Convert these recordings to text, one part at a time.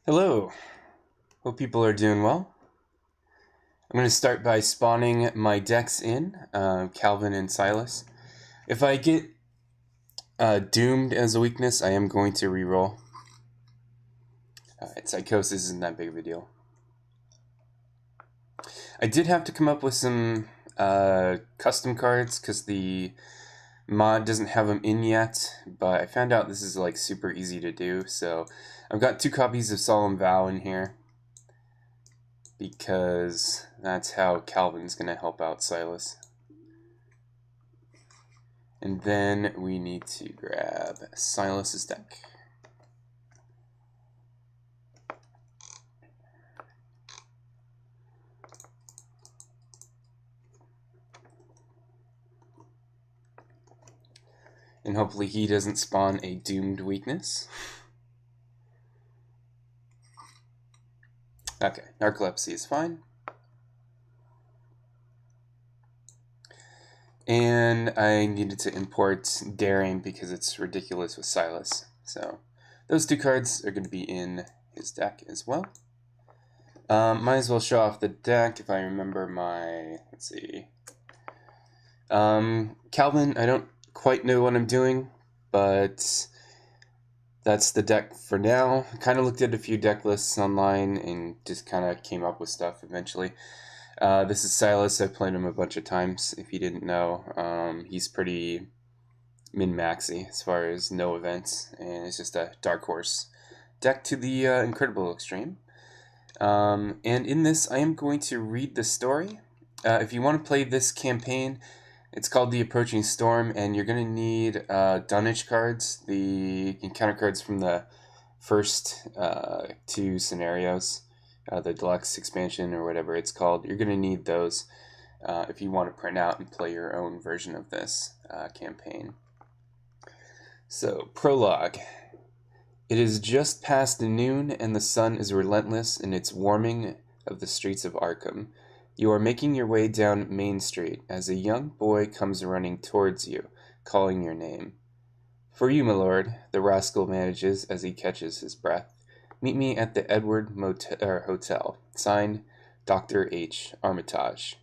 Hello, hope people are doing well. I'm going to start by spawning my decks in, Calvin and Silas. If I get doomed as a weakness, I am going to reroll. Psychosis isn't that big of a deal. I did have to come up with some custom cards because the mod doesn't have them in yet, but I found out this is like super easy to do, so I've got 2 copies of Solemn Vow in here, because that's how Calvin's going to help out Silas. And then we need to grab Silas's deck. And hopefully he doesn't spawn a doomed weakness. Okay, narcolepsy is fine. And I needed to import Daring because it's ridiculous with Silas. So those 2 cards are going to be in his deck as well. Might as well show off the deck if I remember my, let's see. Calvin, I don't quite know what I'm doing, but that's the deck for now. I kind of looked at a few deck lists online and just kind of came up with stuff eventually. This is Silas. I've played him a bunch of times, if you didn't know. He's pretty min-maxy as far as no events, and it's just a dark horse deck to the incredible extreme. And in this, I am going to read the story. If you want to play this campaign, it's called The Approaching Storm, and you're going to need dunnage cards, the encounter cards from the first 2 scenarios, the deluxe expansion or whatever it's called. You're going to need those if you want to print out and play your own version of this campaign. So, prologue. It is just past noon, and the sun is relentless in its warming of the streets of Arkham. You are making your way down Main Street as a young boy comes running towards you, calling your name. For you, my lord, the rascal manages as he catches his breath. Meet me at the Edward Hotel. Signed, Dr. H. Armitage.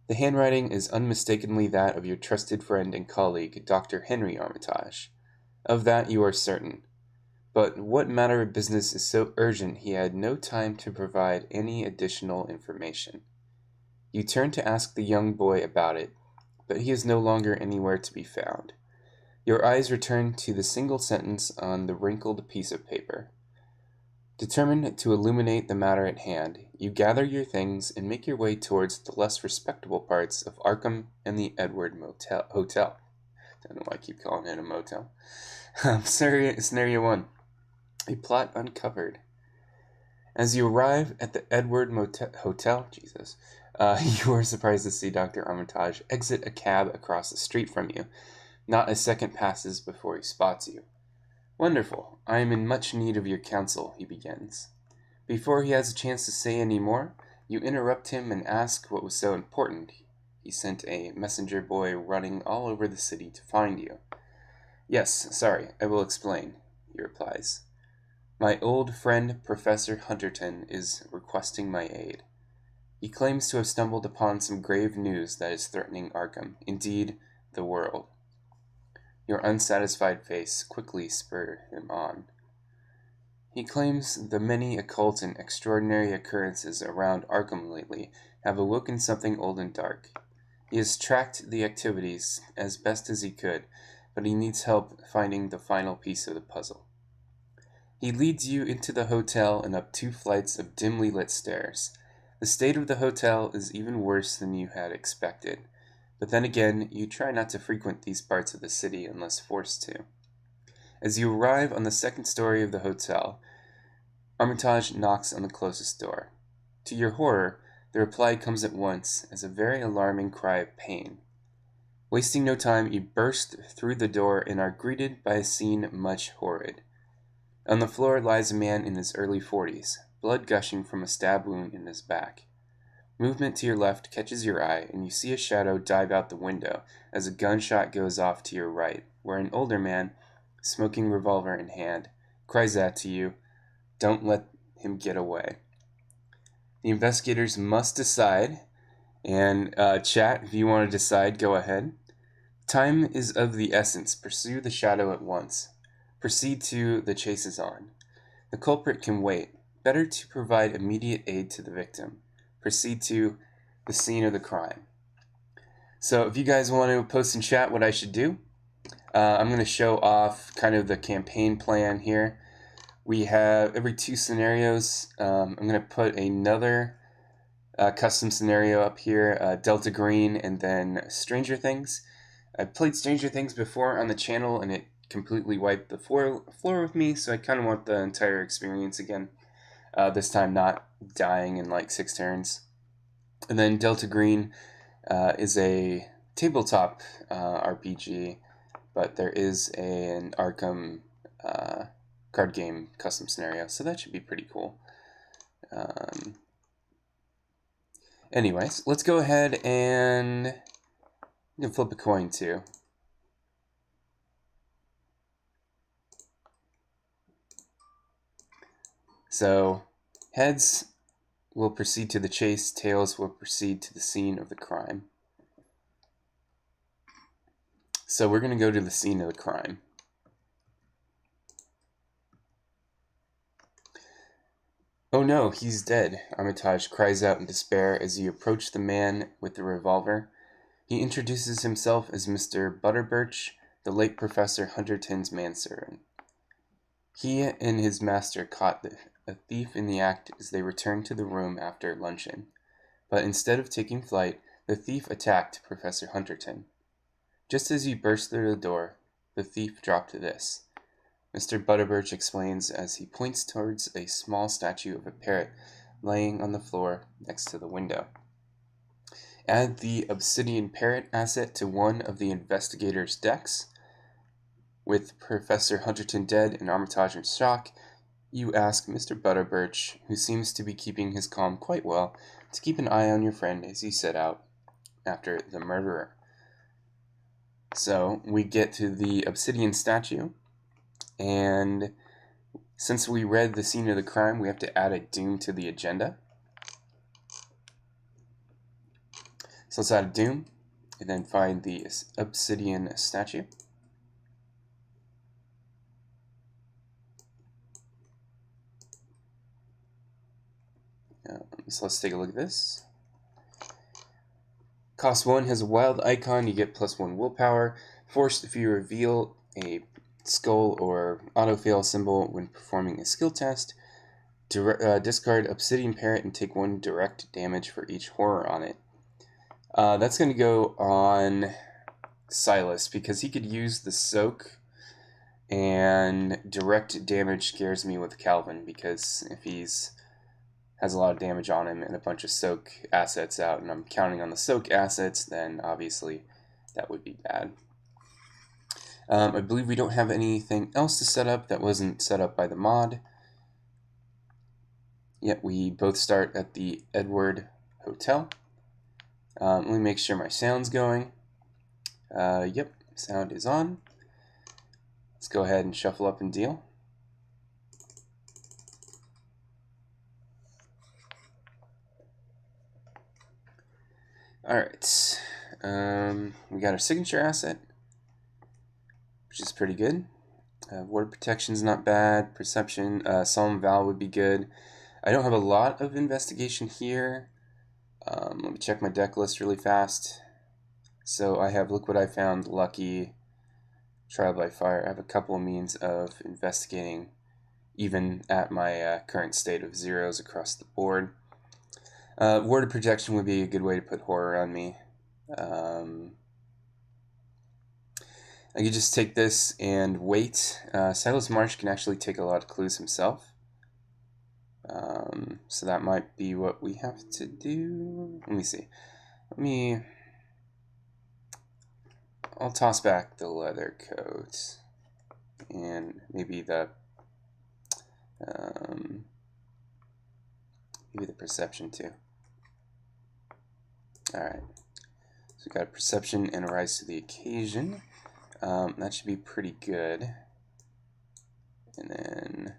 The handwriting is unmistakably that of your trusted friend and colleague, Dr. Henry Armitage. Of that you are certain. But what matter of business is so urgent he had no time to provide any additional information? You turn to ask the young boy about it, but he is no longer anywhere to be found. Your eyes return to the single sentence on the wrinkled piece of paper. Determined to illuminate the matter at hand, you gather your things and make your way towards the less respectable parts of Arkham and the Edward Hotel. Don't know why I keep calling it a motel. Scenario 1. A plot uncovered. As you arrive at the Edward Hotel, you are surprised to see Dr. Armitage exit a cab across the street from you. Not a second passes before he spots you. Wonderful. I am in much need of your counsel, he begins. Before he has a chance to say any more, you interrupt him and ask what was so important. He sent a messenger boy running all over the city to find you. Yes, sorry, I will explain, he replies. My old friend Professor Hunterton is requesting my aid. He claims to have stumbled upon some grave news that is threatening Arkham, indeed, the world. Your unsatisfied face quickly spurred him on. He claims the many occult and extraordinary occurrences around Arkham lately have awoken something old and dark. He has tracked the activities as best as he could, but he needs help finding the final piece of the puzzle. He leads you into the hotel and up 2 flights of dimly lit stairs. The state of the hotel is even worse than you had expected, but then again, you try not to frequent these parts of the city unless forced to. As you arrive on the 2nd story of the hotel, Armitage knocks on the closest door. To your horror, the reply comes at once as a very alarming cry of pain. Wasting no time, you burst through the door and are greeted by a scene much horrid. On the floor lies a man in his early 40s, blood gushing from a stab wound in his back. Movement to your left catches your eye, and you see a shadow dive out the window as a gunshot goes off to your right, where an older man, smoking revolver in hand, cries out to you, Don't let him get away. The investigators must decide, and chat, if you want to decide, go ahead. Time is of the essence. Pursue the shadow at once. Proceed to the chase is on. The culprit can wait. Better to provide immediate aid to the victim. Proceed to the scene of the crime. So if you guys want to post in chat what I should do, I'm going to show off kind of the campaign plan here. We have every 2 scenarios. I'm going to put another custom scenario up here, Delta Green, and then Stranger Things. I've played Stranger Things before on the channel, and it completely wiped the floor with me, so I kind of want the entire experience again. This time not dying in like 6 turns. And then Delta Green is a tabletop RPG, but there is an Arkham card game custom scenario, so that should be pretty cool. Anyways, let's go ahead and you can flip a coin too. So heads will proceed to the chase, tails will proceed to the scene of the crime. So we're going to go to the scene of the crime. Oh no, he's dead, Armitage cries out in despair as you approach the man with the revolver. He introduces himself as Mr. Butterbirch, the late Professor Hunterton's manservant. He and his master caught a thief in the act as they returned to the room after luncheon. But instead of taking flight, the thief attacked Professor Hunterton. Just as he burst through the door, the thief dropped this. Mr. Butterbirch explains as he points towards a small statue of a parrot laying on the floor next to the window. Add the obsidian parrot asset to one of the investigator's decks. With Professor Hunterton dead and Armitage in shock, you ask Mr. Butterbirch, who seems to be keeping his calm quite well, to keep an eye on your friend as you set out after the murderer. So we get to the obsidian statue, and since we read the scene of the crime, we have to add a doom to the agenda. So let's add a doom, and then find the obsidian statue. So let's take a look at this. Cost 1 has a wild icon. You get +1 willpower. Forced if you reveal a skull or auto-fail symbol when performing a skill test. Discard obsidian parrot and take 1 direct damage for each horror on it. That's going to go on Silas because he could use the soak, and direct damage scares me with Calvin because if he's has a lot of damage on him and a bunch of soak assets out, and I'm counting on the soak assets, then obviously that would be bad. I believe we don't have anything else to set up that wasn't set up by the mod. Yet we both start at the Edward Hotel. Let me make sure my sound's going. Yep, sound is on. Let's go ahead and shuffle up and deal. Alright, we got our signature asset, which is pretty good. Ward protection's not bad. Perception, solemn vow would be good. I don't have a lot of investigation here. Let me check my deck list really fast. So I have Look What I Found, Lucky, Trial by Fire. I have a couple of means of investigating even at my current state of zeros across the board. Word of protection would be a good way to put horror on me. I could just take this and wait. Silas Marsh can actually take a lot of clues himself. So that might be what we have to do. Let me see. I'll toss back the leather coat. And maybe the perception too. Alright. So we got a perception and a rise to the occasion. That should be pretty good. And then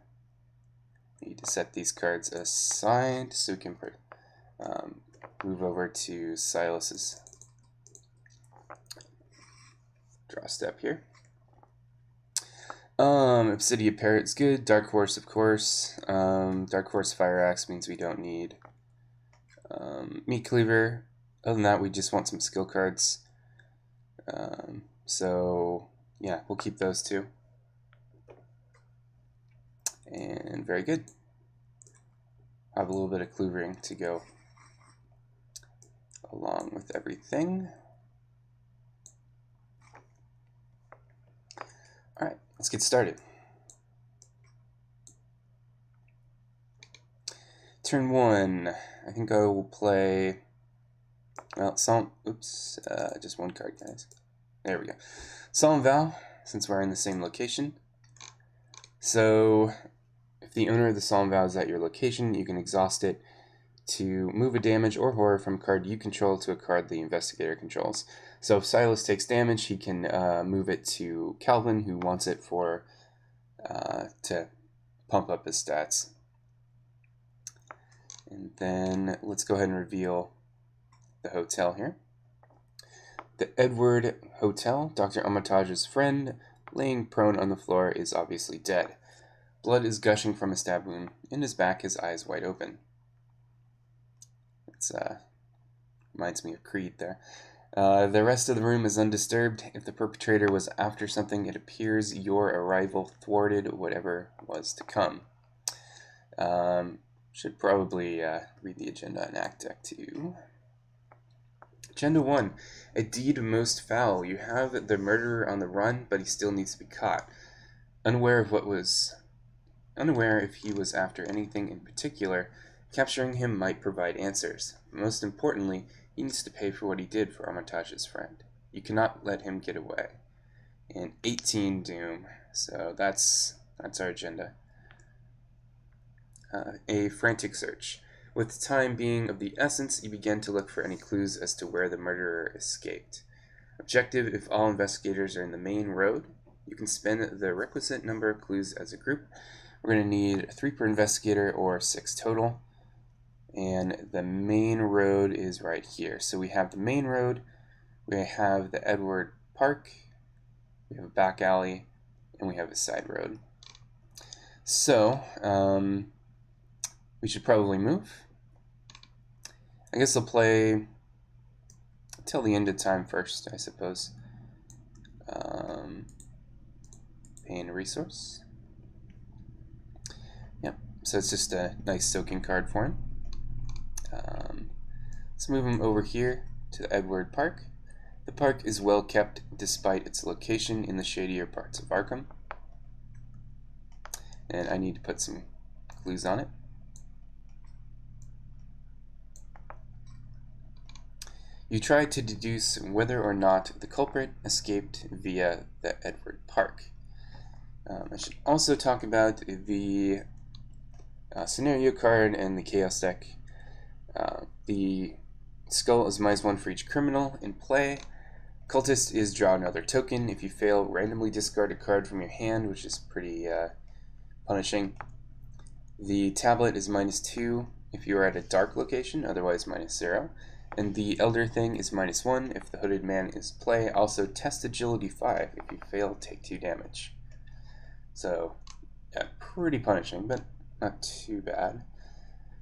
Need to set these cards aside so we can move over to Silas's draw step here. Obsidian Parrot's good. Dark Horse, of course. Dark Horse Fire Axe means we don't need Meat Cleaver. Other than that, we just want some skill cards. So, yeah, we'll keep those two. And very good. Have a little bit of cleavering to go along with everything. Alright, let's get started. Turn 1. I think I will play, well, just one card, guys. There we go. Solemn Vow, since we're in the same location. So, if the owner of the Solemn Vow is at your location, you can exhaust it to move a damage or horror from a card you control to a card the investigator controls. So if Silas takes damage, he can move it to Calvin, who wants it for to pump up his stats. And then let's go ahead and reveal the hotel here. The Edward Hotel, Dr. Armitage's friend, laying prone on the floor, is obviously dead. Blood is gushing from a stab wound in his back, his eyes wide open. It's reminds me of Creed there. The rest of the room is undisturbed. If the perpetrator was after something, it appears your arrival thwarted whatever was to come. Should probably read the agenda in Act Deck 2. Agenda 1. A deed most foul. You have the murderer on the run, but he still needs to be caught. Unaware if he was after anything in particular, capturing him might provide answers. Most importantly, he needs to pay for what he did for Armitage's friend. You cannot let him get away. And 18 Doom. So that's our agenda. A frantic search. With time being of the essence, you begin to look for any clues as to where the murderer escaped. Objective: if all investigators are in the main road, you can spend the requisite number of clues as a group. We're going to need 3 per investigator or 6 total. And the main road is right here. So we have the main road, we have the Edward Park, we have a back alley, and we have a side road. So, we should probably move. I guess I'll play till the end of time first, I suppose. Paying a resource. Yep, so it's just a nice soaking card for him. Let's move him over here to the Edward Park. The park is well kept despite its location in the shadier parts of Arkham. And I need to put some clues on it. You try to deduce whether or not the culprit escaped via the Edward Park. I should also talk about the scenario card and the chaos deck. The skull is -1 for each criminal in play. Cultist is draw another token. If you fail, randomly discard a card from your hand, which is pretty punishing. The tablet is -2 if you are at a dark location, otherwise -0. And the Elder Thing is -1 if the Hooded Man is play. Also test Agility 5. If you fail, take 2 damage. So, yeah, pretty punishing, but not too bad.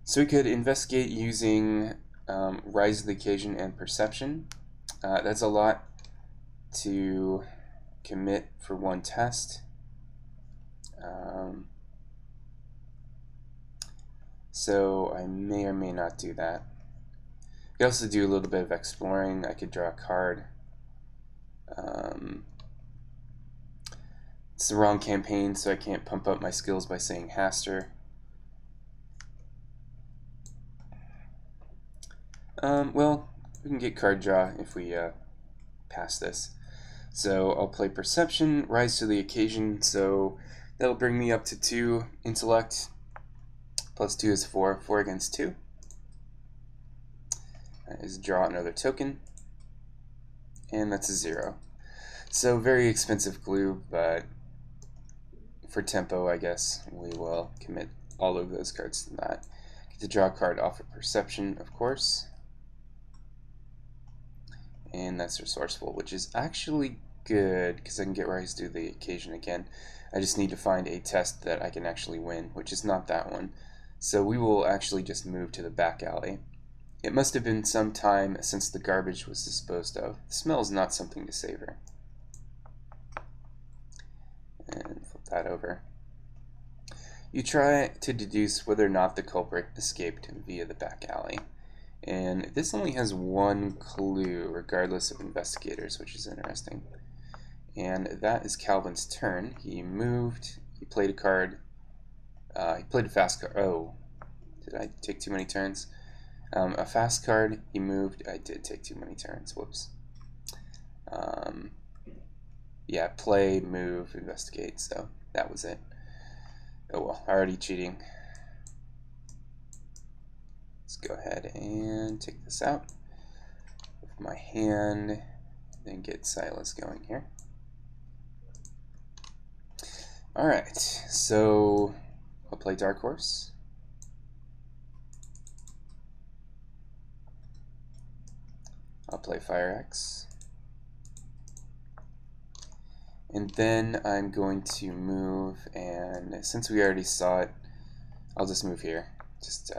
So we could investigate using Rise of the Occasion and Perception. That's a lot to commit for one test. So I may or may not do that. I could also do a little bit of exploring. I could draw a card. It's the wrong campaign, so I can't pump up my skills by saying Haster. Well, we can get card draw if we pass this. So I'll play Perception, Rise to the Occasion, so that'll bring me up to 2 Intellect. Plus 2 is 4. 4 against 2. That is draw another token. And that's a 0. So very expensive glue, but for tempo, I guess, we will commit all of those cards than that. Get to draw a card off of Perception, of course. And that's Resourceful, which is actually good because I can get Rise to the Occasion again. I just need to find a test that I can actually win, which is not that one. So we will actually just move to the back alley. It must have been some time since the garbage was disposed of. The smell is not something to savor. And flip that over. You try to deduce whether or not the culprit escaped via the back alley. And this only has one clue, regardless of investigators, which is interesting. And that is Calvin's turn. He moved, he played a card, he played a fast card. Oh, did I take too many turns? A fast card, he moved, I did take too many turns, whoops. Yeah, play, move, investigate, so that was it. Oh well, already cheating. Let's go ahead and take this out with my hand, then get Silas going here. Alright, so I'll play Dark Horse. I'll play Fire X. And then I'm going to move, and since we already saw it, I'll just move here. Just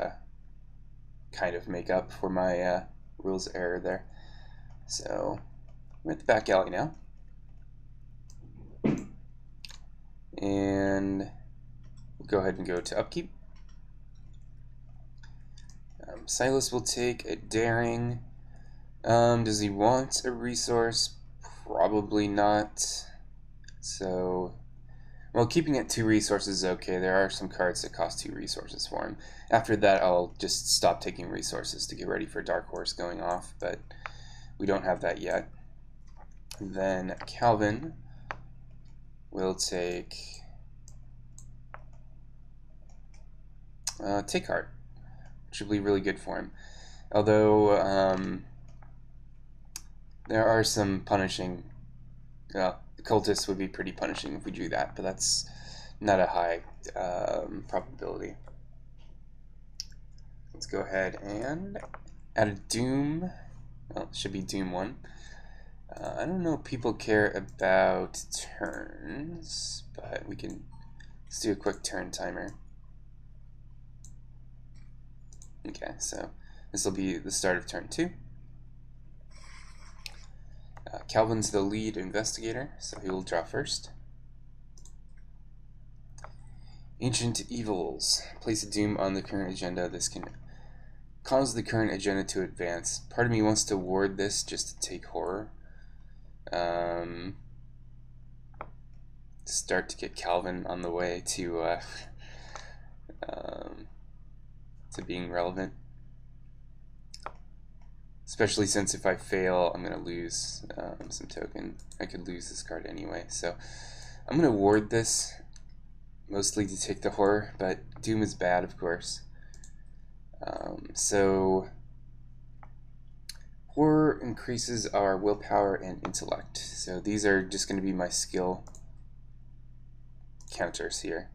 kind of make up for my rules error there. So we're at the back alley now. And we'll go ahead and go to Upkeep. Silas will take a Daring. Does he want a resource? Probably not. So, well, keeping it 2 resources is okay. There are some cards that cost 2 resources for him. After that, I'll just stop taking resources to get ready for Dark Horse going off, but we don't have that yet. And then Calvin will take Take Heart, which will be really good for him. Although there are some punishing. The cultists would be pretty punishing if we do that, but that's not a high probability. Let's go ahead and add a Doom. Well, it should be Doom 1. I don't know if people care about turns, but let's do a quick turn timer. Okay, so this will be the start of turn 2. Calvin's the lead investigator, so he will draw first. Ancient Evils. Place a Doom on the current agenda. This can cause the current agenda to advance. Part of me wants to ward this just to take Horror. Start to get Calvin on the way to being relevant. Especially since if I fail, I'm going to lose some token. I could lose this card anyway. So I'm going to ward this, mostly to take the Horror, but Doom is bad, of course. So Horror increases our willpower and intellect. So these are just going to be my skill counters here.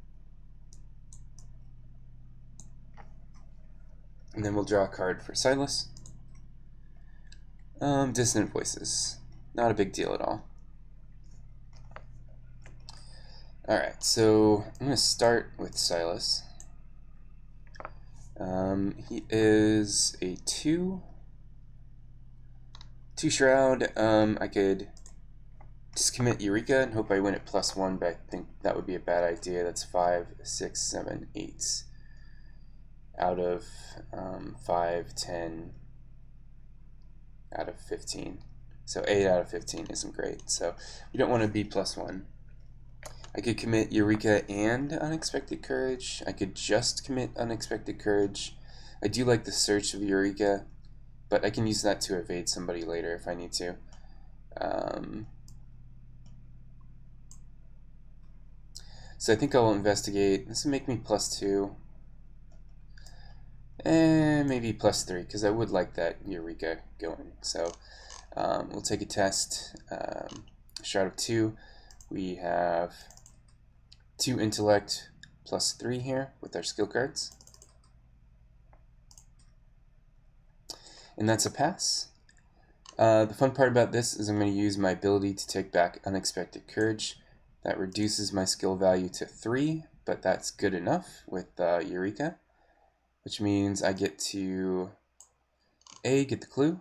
And then we'll draw a card for Silas. Dissonant Voices. Not a big deal at all. Alright, so I'm going to start with Silas. He is a 2 Shroud. I could just commit Eureka and hope I win at +1, but I think that would be a bad idea. That's 5, 6, 7, 8 out of 5, 10 out of 15. So 8 out of 15 isn't great. So you don't want to be +1. I could commit Eureka and Unexpected Courage. I could just commit Unexpected Courage. I do like the search of Eureka, but I can use that to evade somebody later if I need to. So I think I'll investigate. This will make me +2. And maybe +3, because I would like that Eureka going. So we'll take a test. Shroud of 2. We have 2 intellect, +3 here with our skill cards. And that's a pass. The fun part about this is I'm going to use my ability to take back Unexpected Courage. That reduces my skill value to 3, but that's good enough with Eureka, which means I get to A, get the clue,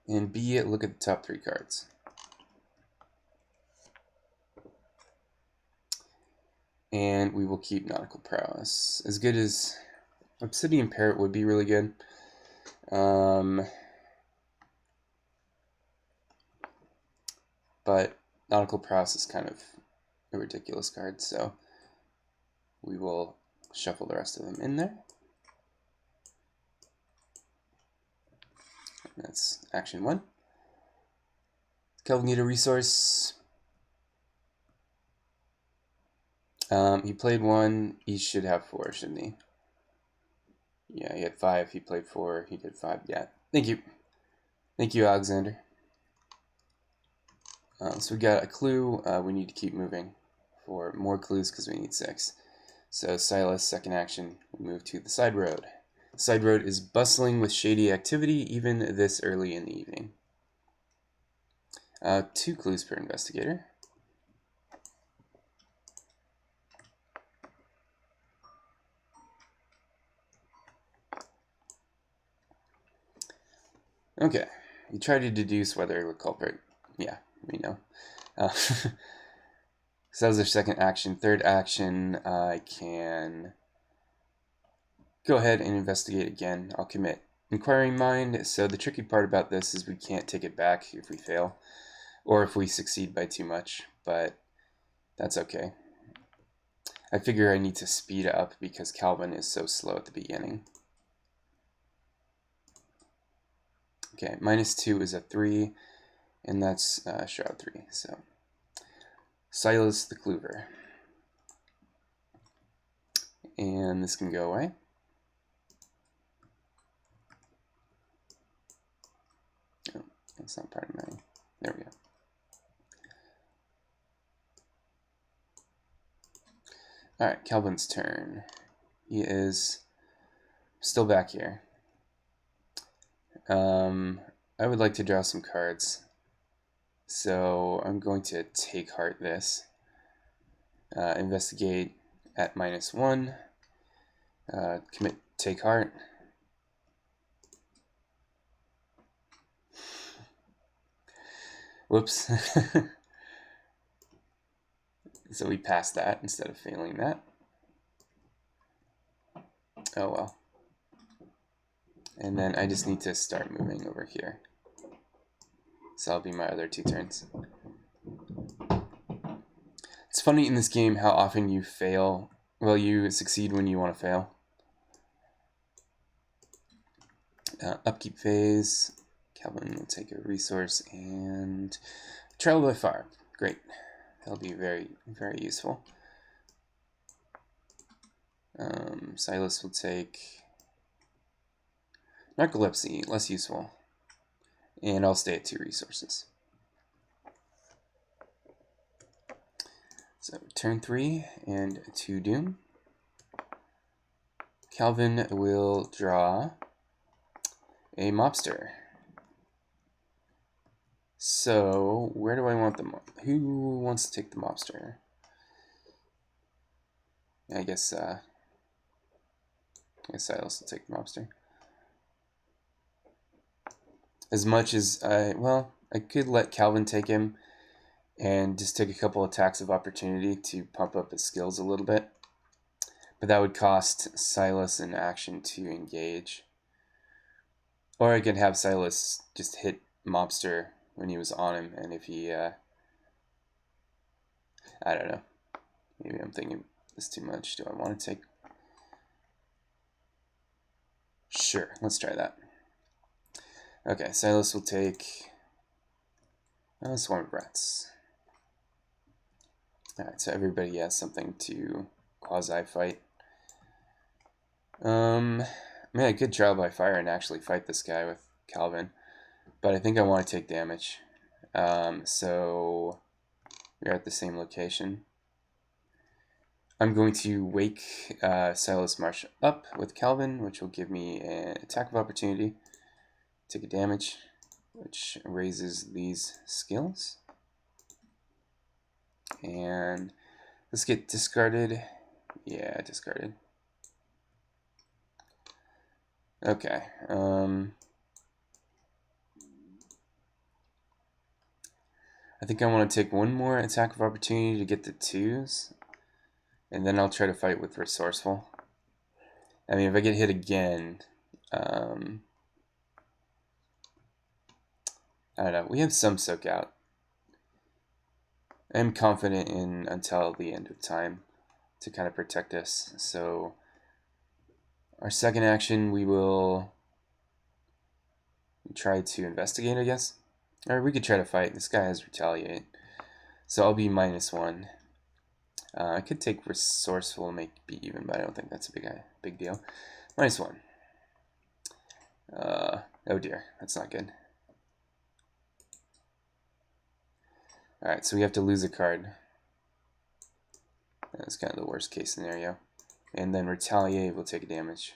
and B, look at the top 3 cards. And we will keep Nautical Prowess. As good as Obsidian Parrot would be really good. But Nautical Prowess is kind of a ridiculous card, so we will shuffle the rest of them in there. That's action 1. Kelvin need a resource. He played 1. He should have 4, shouldn't he? Yeah, he had 5. He played 4. He did 5. Yeah. Thank you. Thank you, Alexander. So we got a clue. We need to keep moving for more clues because we need 6. So Silas, second action, we move to the side road. The side road is bustling with shady activity even this early in the evening. 2 clues per investigator. Okay, you try to deduce whether the culprit. Yeah, we know. So that was their second action. Third action, I can go ahead and investigate again. I'll commit Inquiring Mind. So the tricky part about this is we can't take it back if we fail, or if we succeed by too much, but that's okay. I figure I need to speed up because Calvin is so slow at the beginning. Okay, -2 is a 3, and that's Shroud 3. So Silas the Clover. And this can go away. Oh, that's not part of my... There we go. Alright, Calvin's turn. He is still back here. I would like to draw some cards. So I'm going to take heart this. Investigate at -1. Commit take heart. Whoops. So we passed that instead of failing that. Oh well. And then I just need to start moving over here. So that'll be my other 2 turns. It's funny in this game how often you fail. Well, you succeed when you want to fail. Upkeep phase. Calvin will take a resource and Trial by Fire. Great. That'll be very, very useful. Silas will take Narcolepsy, less useful. And I'll stay at 2 resources. So turn 3 and 2 Doom. Calvin will draw a Mobster. So where do I want them? Who wants to take the Mobster? I guess Silas will take the Mobster. As much as I could let Calvin take him and just take a couple attacks of opportunity to pump up his skills a little bit. But that would cost Silas an action to engage. Or I could have Silas just hit Mobster when he was on him, and if he, I don't know. Maybe I'm thinking this too much. Do I want to take... Sure, let's try that. Okay, Silas will take Swarm of Rats. Alright, so everybody has something to quasi-fight. I mean, I could Trial by Fire and actually fight this guy with Calvin, but I think I want to take damage. So we're at the same location. I'm going to wake Silas Marsh up with Calvin, which will give me an attack of opportunity. Take a damage, which raises these skills. And let's get discarded. Yeah, discarded. Okay. I think I want to take one more attack of opportunity to get the 2s. And then I'll try to fight with resourceful. I mean, if I get hit again, I don't know. We have some soak out. I'm confident in until the end of time to kind of protect us. So our second action, we will try to investigate, I guess. Or we could try to fight. This guy has retaliate. So I'll be -1. I could take resourceful and make be even, but I don't think that's a big deal. -1. Oh dear, that's not good. Alright, so we have to lose a card. That's kind of the worst case scenario. And then retaliate will take a damage.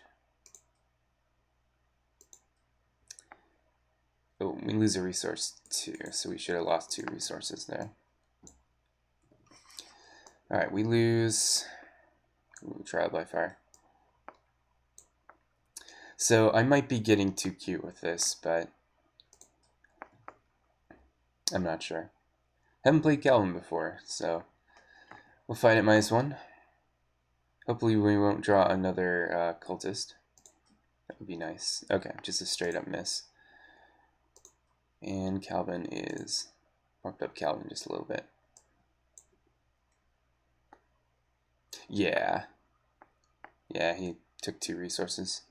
Oh, we lose a resource too, so we should have lost 2 resources there. Alright, we lose trial by fire. So I might be getting too cute with this, but I'm not sure. Haven't played Calvin before, so we'll fight at -1. Hopefully we won't draw another cultist. That would be nice. Okay, just a straight up miss. And Calvin is bumped up Calvin just a little bit. Yeah. Yeah, he took 2 resources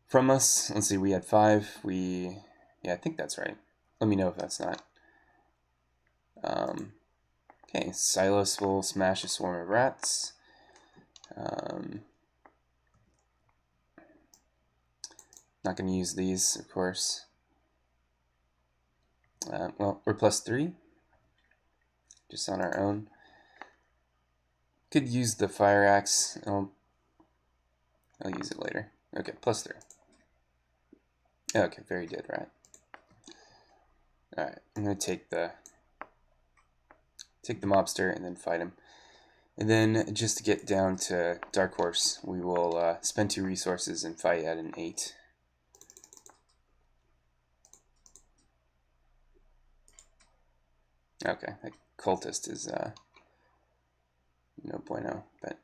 from us. Let's see, we had 5. Yeah, I think that's right. Let me know if that's not. Okay, Silas will smash a swarm of rats. Not going to use these, of course. Well, we're +3, just on our own. Could use the fire axe. I'll use it later. Okay, +3. Okay, very dead rat. All right, I'm gonna take the mobster and then fight him. And then just to get down to Dark Horse, we will spend 2 resources and fight at an 8. Okay, that cultist is no bueno, but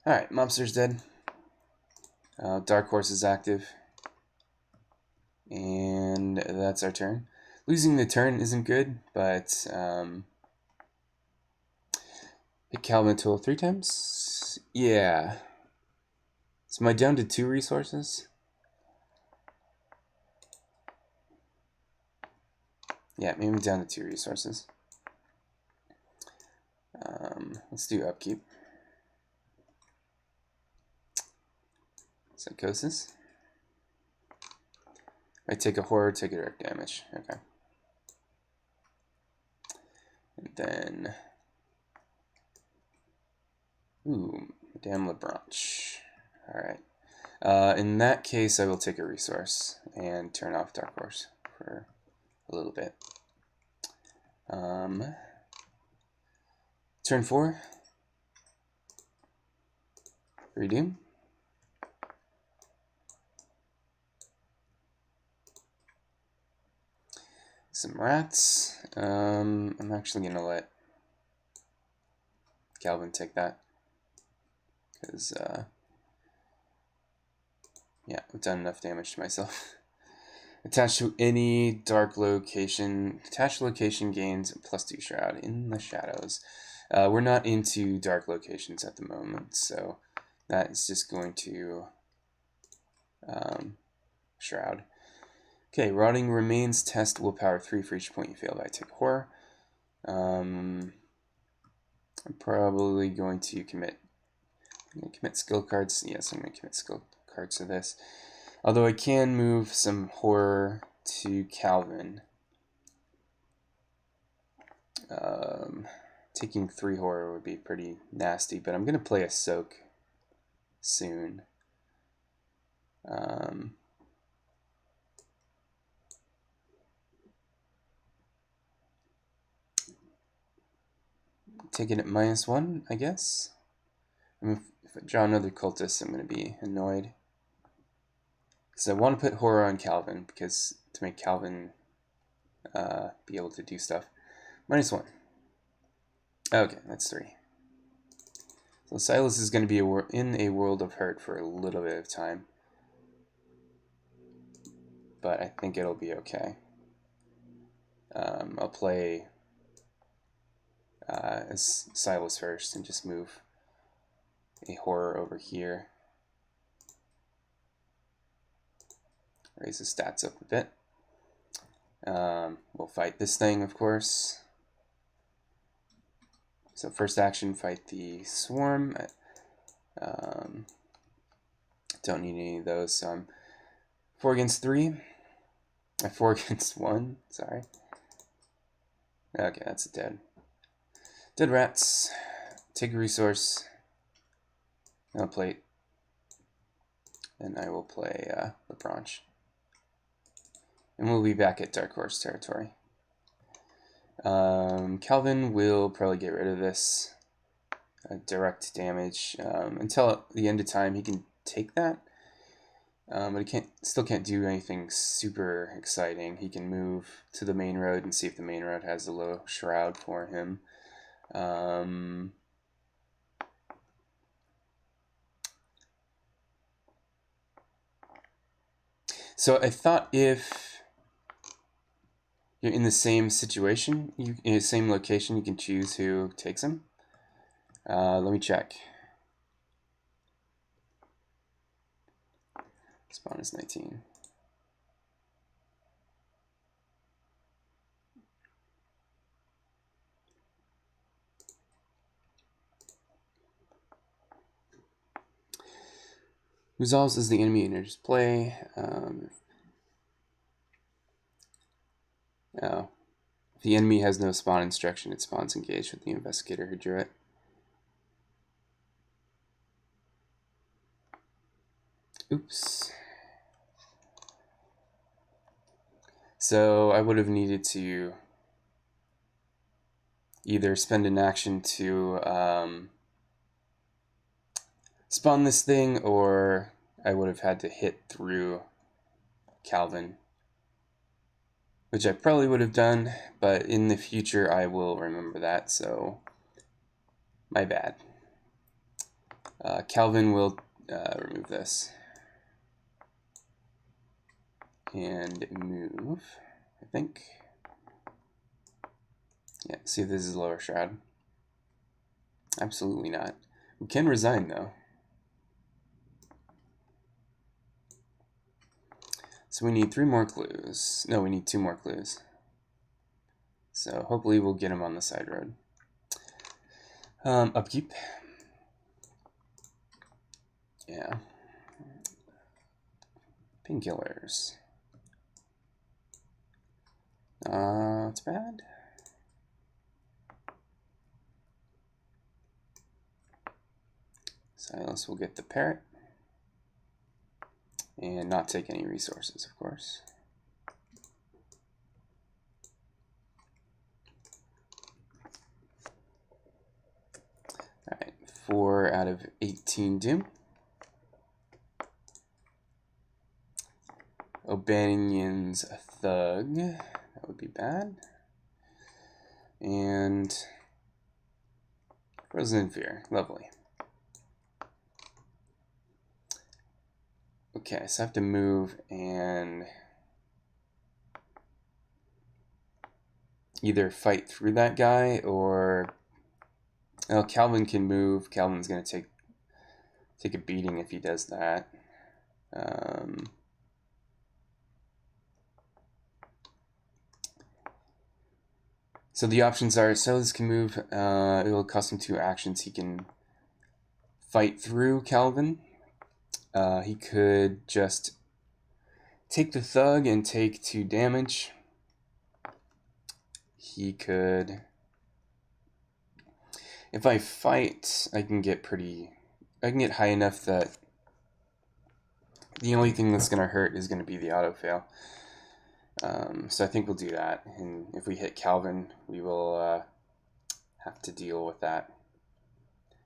alright, mobster's dead. Dark Horse is active. And that's our turn. Losing the turn isn't good, but hit Calvin total 3 times? Yeah. So am I down to 2 resources? Yeah, maybe I'm down to 2 resources. Let's do upkeep. Psychosis. I take a horror, take a direct damage. Okay. And then, ooh, Madame Lebranche. All right. In that case, I will take a resource and turn off Dark Horse for a little bit. Turn 4. Redo. Some rats. I'm actually gonna let Calvin take that because yeah, I've done enough damage to myself. Attached to any dark location. Attached location gains +2 shroud in the shadows. We're not into dark locations at the moment, so that is just going to shroud. Okay, rotting remains test willpower 3 for each point you fail by take horror. I'm probably going to commit skill cards. Yes, I'm going to commit skill cards to this. Although I can move some horror to Calvin. taking 3 horror would be pretty nasty, but I'm going to play a soak soon. Take it at -1, I guess. I mean, if I draw another cultist, I'm going to be annoyed. Because I want to put horror on Calvin, because to make Calvin be able to do stuff. -1. Okay, that's 3. So Silas is going to be in a world of hurt for a little bit of time. But I think it'll be okay. I'll play as Silas first and just move a horror over here. Raise the stats up a bit. We'll fight this thing, of course. So first action, fight the swarm. Don't need any of those, so I'm 4 against 3. 4 against 1, sorry. Okay, that's dead. Dead rats. Take a resource. I'll play. And I will play the branch. And we'll be back at Dark Horse territory. Calvin will probably get rid of this direct damage until the end of time. He can take that, but he still can't do anything super exciting. He can move to the main road and see if the main road has a low shroud for him. So I thought if you're in the same situation, in the same location, you can choose who takes him. Let me check. Spawn is 19. Resolves as the enemy enters play. If the enemy has no spawn instruction, it spawns engaged with the investigator who drew it. Oops. So I would have needed to either spend an action to spawn this thing, or I would have had to hit through Calvin, which I probably would have done, but in the future I will remember that, so my bad. Calvin will remove this and move, I think. Yeah, see if this is lower shroud. Absolutely not. We can resign though. So we need 3 more clues. No, we need 2 more clues. So hopefully we'll get him on the side road. Upkeep. Yeah. Painkillers. It's bad. Silas will get the parrot. And not take any resources, of course. Alright, 4 out of 18 doom. O'Banion's a thug. That would be bad. And Frozen in Fear. Lovely. Okay, so I have to move and either fight through that guy or... Well, Calvin can move. Calvin's going to take a beating if he does that. So the options are, Silas can move. It will cost him 2 actions. He can fight through Calvin. He could just take the thug and take 2 damage. He could if I fight, I can get high enough that the only thing that's going to hurt is going to be the auto fail. So I think we'll do that. And if we hit Calvin, we will have to deal with that.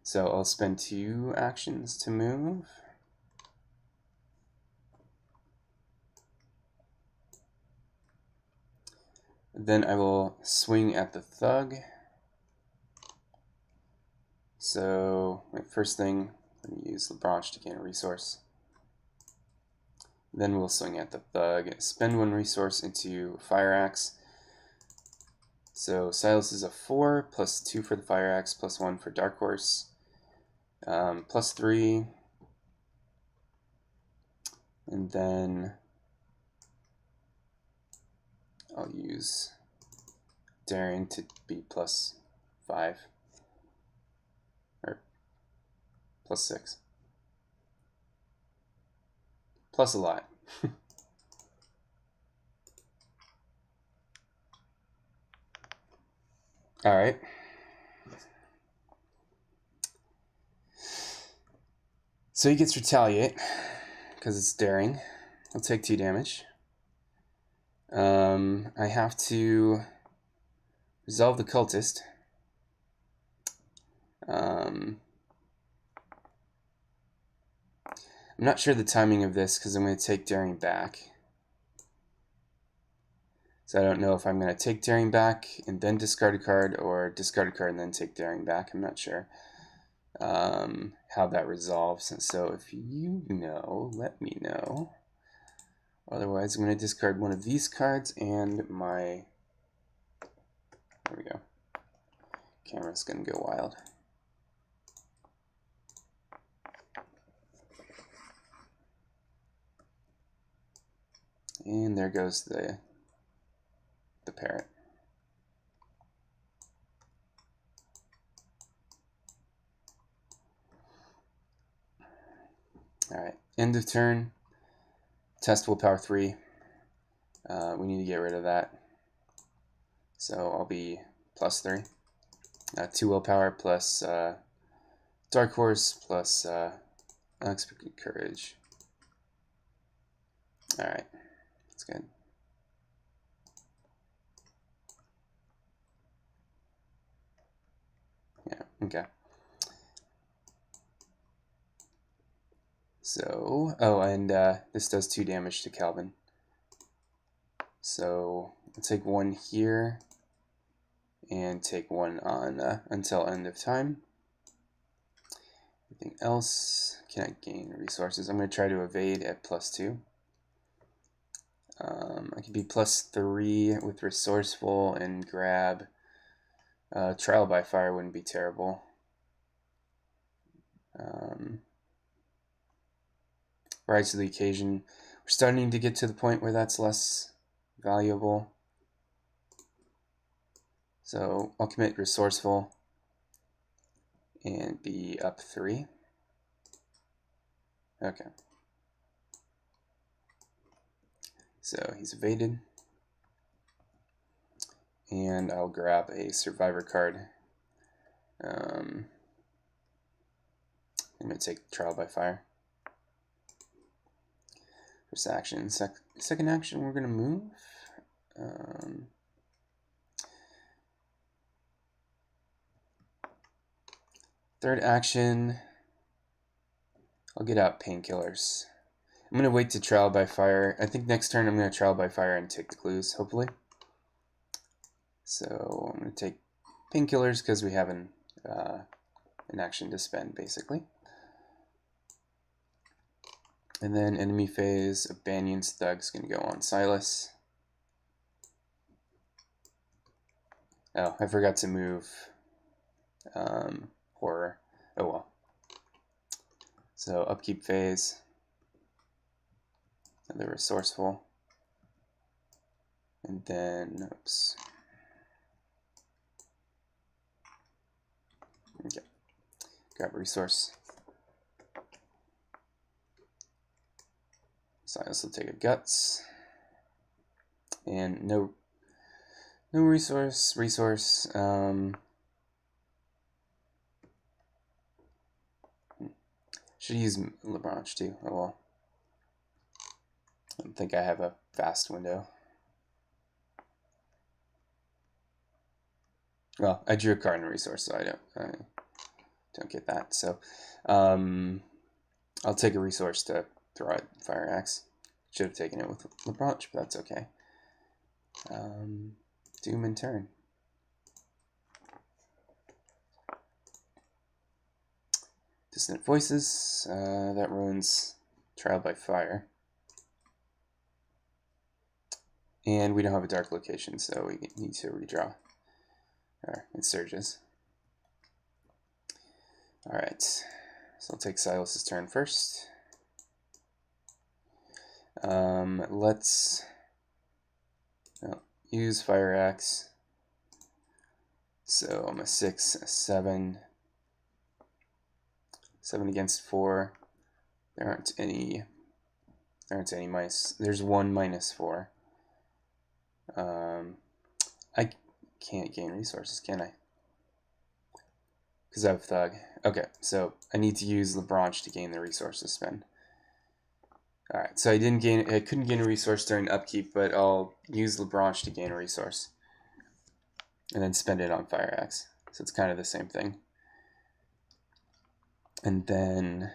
So I'll spend 2 actions to move. Then I will swing at the thug. So my first thing, let me use the branch to gain a resource. Then we'll swing at the thug, spend 1 resource into fire axe. So Silas is a 4, plus 2 for the fire axe, plus 1 for dark horse, plus 3. And then I'll use daring to be plus 5, or plus 6. Plus a lot. All right. So he gets retaliate because it's daring. He'll take 2 damage. I have to resolve the cultist. I'm not sure the timing of this because I'm going to take daring back. So I don't know if I'm going to take daring back and then discard a card, or discard a card and then take daring back. I'm not sure how that resolves. And so if you know, let me know. Otherwise, I'm going to discard one of these cards and my... There we go. Camera's going to go wild. And there goes the parrot. Alright, end of turn. Test willpower 3. We need to get rid of that. So I'll be plus 3. 2 willpower plus dark horse plus unexpected courage. Alright, that's good. Yeah, okay. So, oh, and this does 2 damage to Calvin. So I'll take 1 here and take 1 on until end of time. Anything else? Can I gain resources? I'm going to try to evade at plus 2. I could be plus 3 with resourceful and grab. Trial by fire wouldn't be terrible. Rise to the occasion. We're starting to get to the point where that's less valuable. So I'll commit resourceful and be up 3. Okay. So he's evaded. And I'll grab a survivor card. I'm going to take trial by fire. First action. Second action, we're going to move. Third action, I'll get out painkillers. I'm going to wait to trial by fire. I think next turn I'm going to trial by fire and take the clues, hopefully. So I'm going to take painkillers because we have an action to spend, basically. And then enemy phase of Banyan's Thug's going to go on Silas. Oh, I forgot to move horror. Oh well. So upkeep phase. Another resourceful. And then, oops. Okay. Grab a resource. Silas will take a guts. And no resource. Should use Labranche too. Oh well. I don't think I have a fast window. Well, I drew a card in resource, so I don't get that. So I'll take a resource to throw at Fire Axe. Should have taken it with Labranche, but that's okay. Doom and turn. Distant Voices. That ruins Trial by Fire. And we don't have a dark location, so we need to redraw. Or it surges. Alright, so I'll take Silas's turn first. Let's use Fire Axe. So I'm a 6, a 7. 7 against 4. There aren't any minus. There's one -4. I can't gain resources, can I? Because I have Thug. Okay, so I need to use Labranche to gain the resources spend. Alright, so I couldn't gain a resource during upkeep, but I'll use Labranche to gain a resource. And then spend it on Fire Axe. So it's kind of the same thing. And then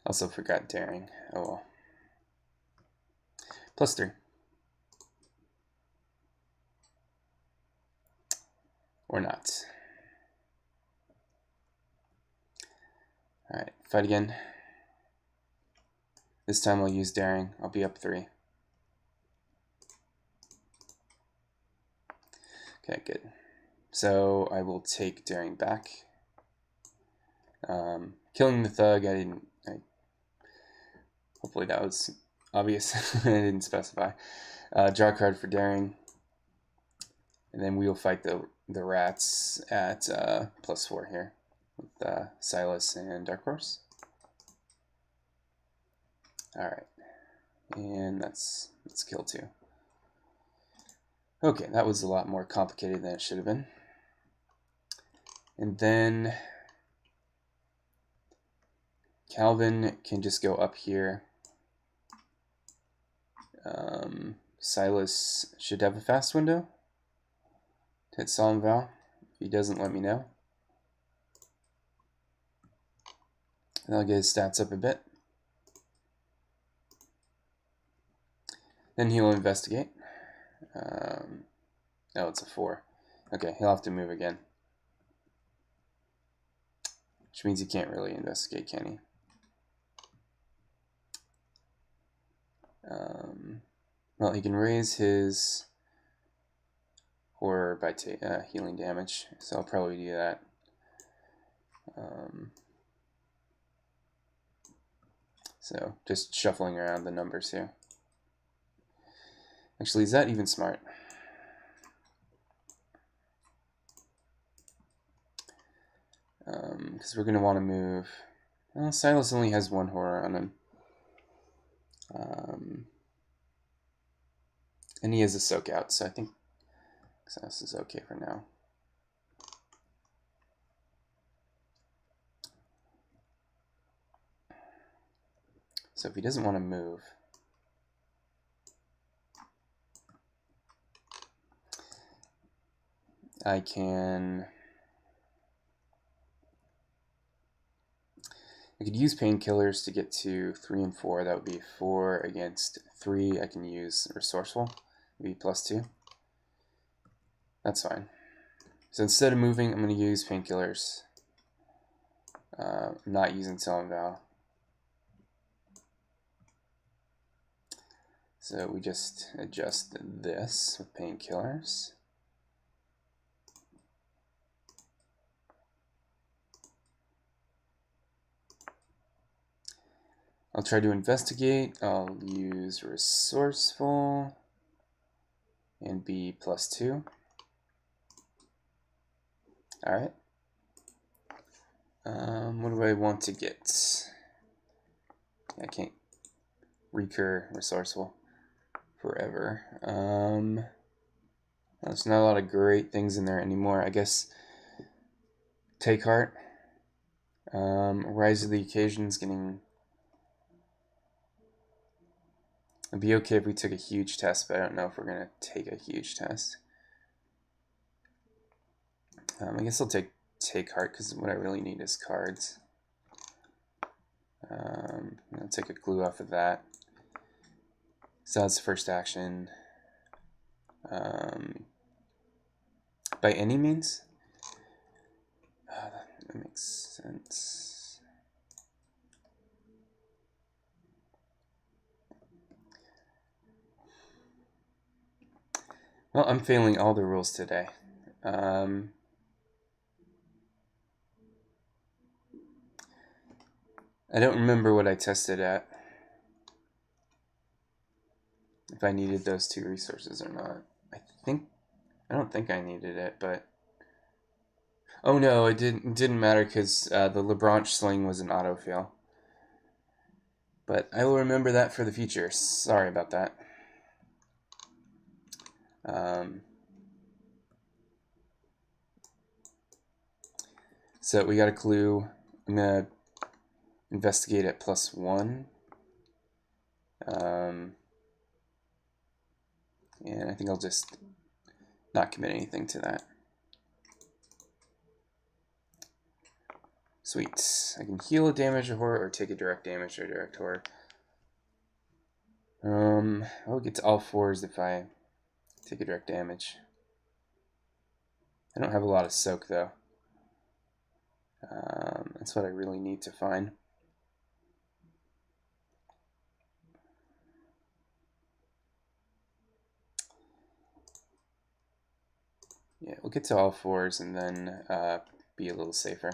also forgot Daring. Oh well. +3. Or not. Alright, fight again. This time I'll use Daring. I'll be up 3. Okay, good. So I will take Daring back. Killing the Thug, hopefully that was obvious. I didn't specify. Draw a card for Daring. And then we'll fight the rats at +4 here with Silas and Dark Horse. Alright. And that's kill 2. Okay, that was a lot more complicated than it should have been. And then Calvin can just go up here. Silas should have a fast window to hit Solemn Vow. If he doesn't, let me know. And I'll get his stats up a bit. Then he'll investigate. No, it's a 4. Okay, he'll have to move again. Which means he can't really investigate, can he? Well, he can raise his horror by healing damage, so I'll probably do that. So just shuffling around the numbers here. Actually, is that even smart? Because we're going to want to move. Well, Silas only has 1 horror on him. And he has a soak out, so I think Silas is okay for now. So if he doesn't want to move, I could use painkillers to get to 3 and 4. That would be 4 against 3. I can use resourceful, be +2. That's fine. So instead of moving, I'm going to use painkillers. I'm not using Solemn Vow. So we just adjust this with painkillers. I'll try to investigate. I'll use resourceful and be +2. Alright. What do I want to get? I can't recur resourceful forever. There's not a lot of great things in there anymore. I guess Take Heart. Rise of the Occasion is getting... It'd be okay if we took a huge test, but I don't know if we're going to take a huge test. I guess I'll Take Heart, because what I really need is cards. I'll take a clue off of that. So that's the first action. By any means? That makes sense. Well, I'm failing all the rules today. I don't remember what I tested at. If I needed those 2 resources or not. I don't think I needed it, but... Oh no, it didn't matter because the LeBranche sling was an autofill. But I will remember that for the future. Sorry about that. So we got a clue. I'm going to investigate at +1. And I think I'll just not commit anything to that. Sweet. I can heal a damage or horror or take a direct damage or direct horror. I'll get to all 4s if I take a direct damage. I don't have a lot of soak though. That's what I really need to find. Yeah, we'll get to all 4s and then be a little safer.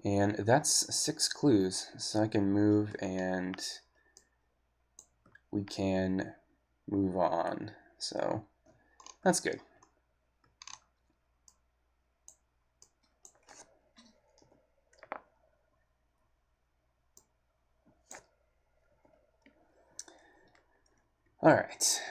And that's 6 clues, so I can move and we can move on. So that's good. All right.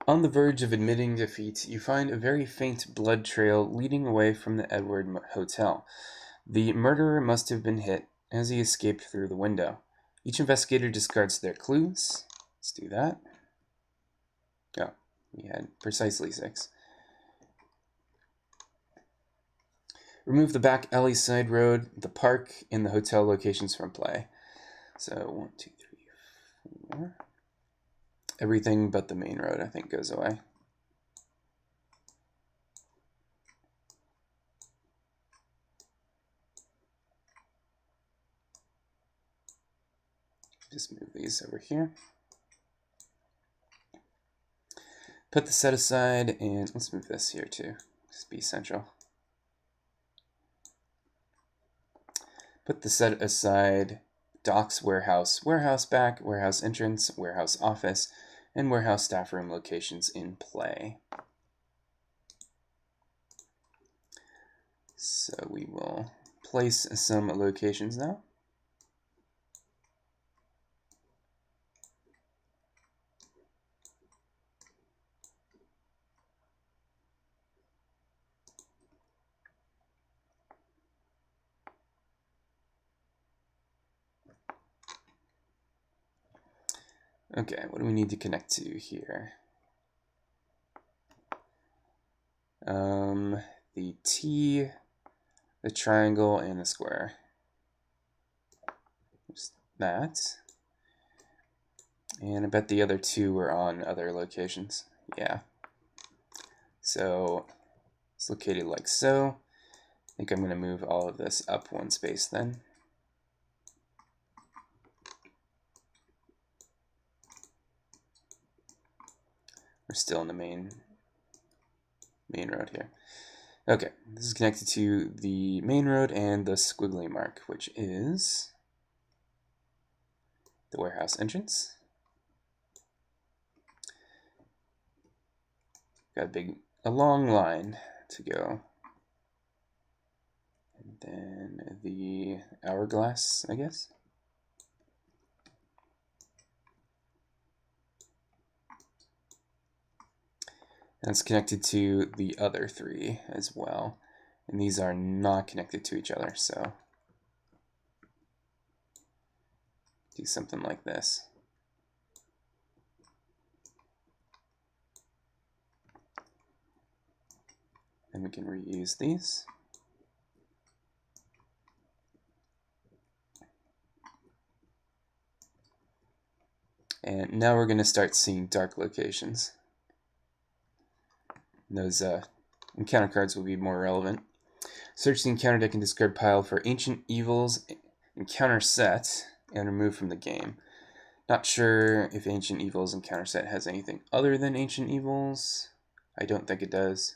On the verge of admitting defeat, you find a very faint blood trail leading away from the Edward Hotel. The murderer must have been hit as he escaped through the window. Each investigator discards their clues. Let's do that. Oh, we had precisely 6. Remove the back alley, side road, the park, and the hotel locations from play. So 1, 2, 3, 4. Everything but the main road, I think, goes away. Just move these over here. Put the set aside, and let's move this here too. Just be central. Put the set aside, docks, warehouse, warehouse back, warehouse entrance, warehouse office, and warehouse staff room locations in play. So we will place some locations now. Okay, what do we need to connect to here? The T, the triangle, and the square. Just that. And I bet the other 2 were on other locations. Yeah. So it's located like so. I think I'm going to move all of this up 1 space then. We're still in the main road here. Okay, this is connected to the main road and the squiggly mark, which is the warehouse entrance. Got a long line to go. Then the hourglass, I guess. That's connected to the other three as well. And these are not connected to each other, so do something like this. And we can reuse these. And now we're going to start seeing dark locations. Those encounter cards will be more relevant. Search the encounter deck and discard pile for Ancient Evils encounter set and remove from the game. Not sure if Ancient Evils encounter set has anything other than Ancient Evils. I don't think it does.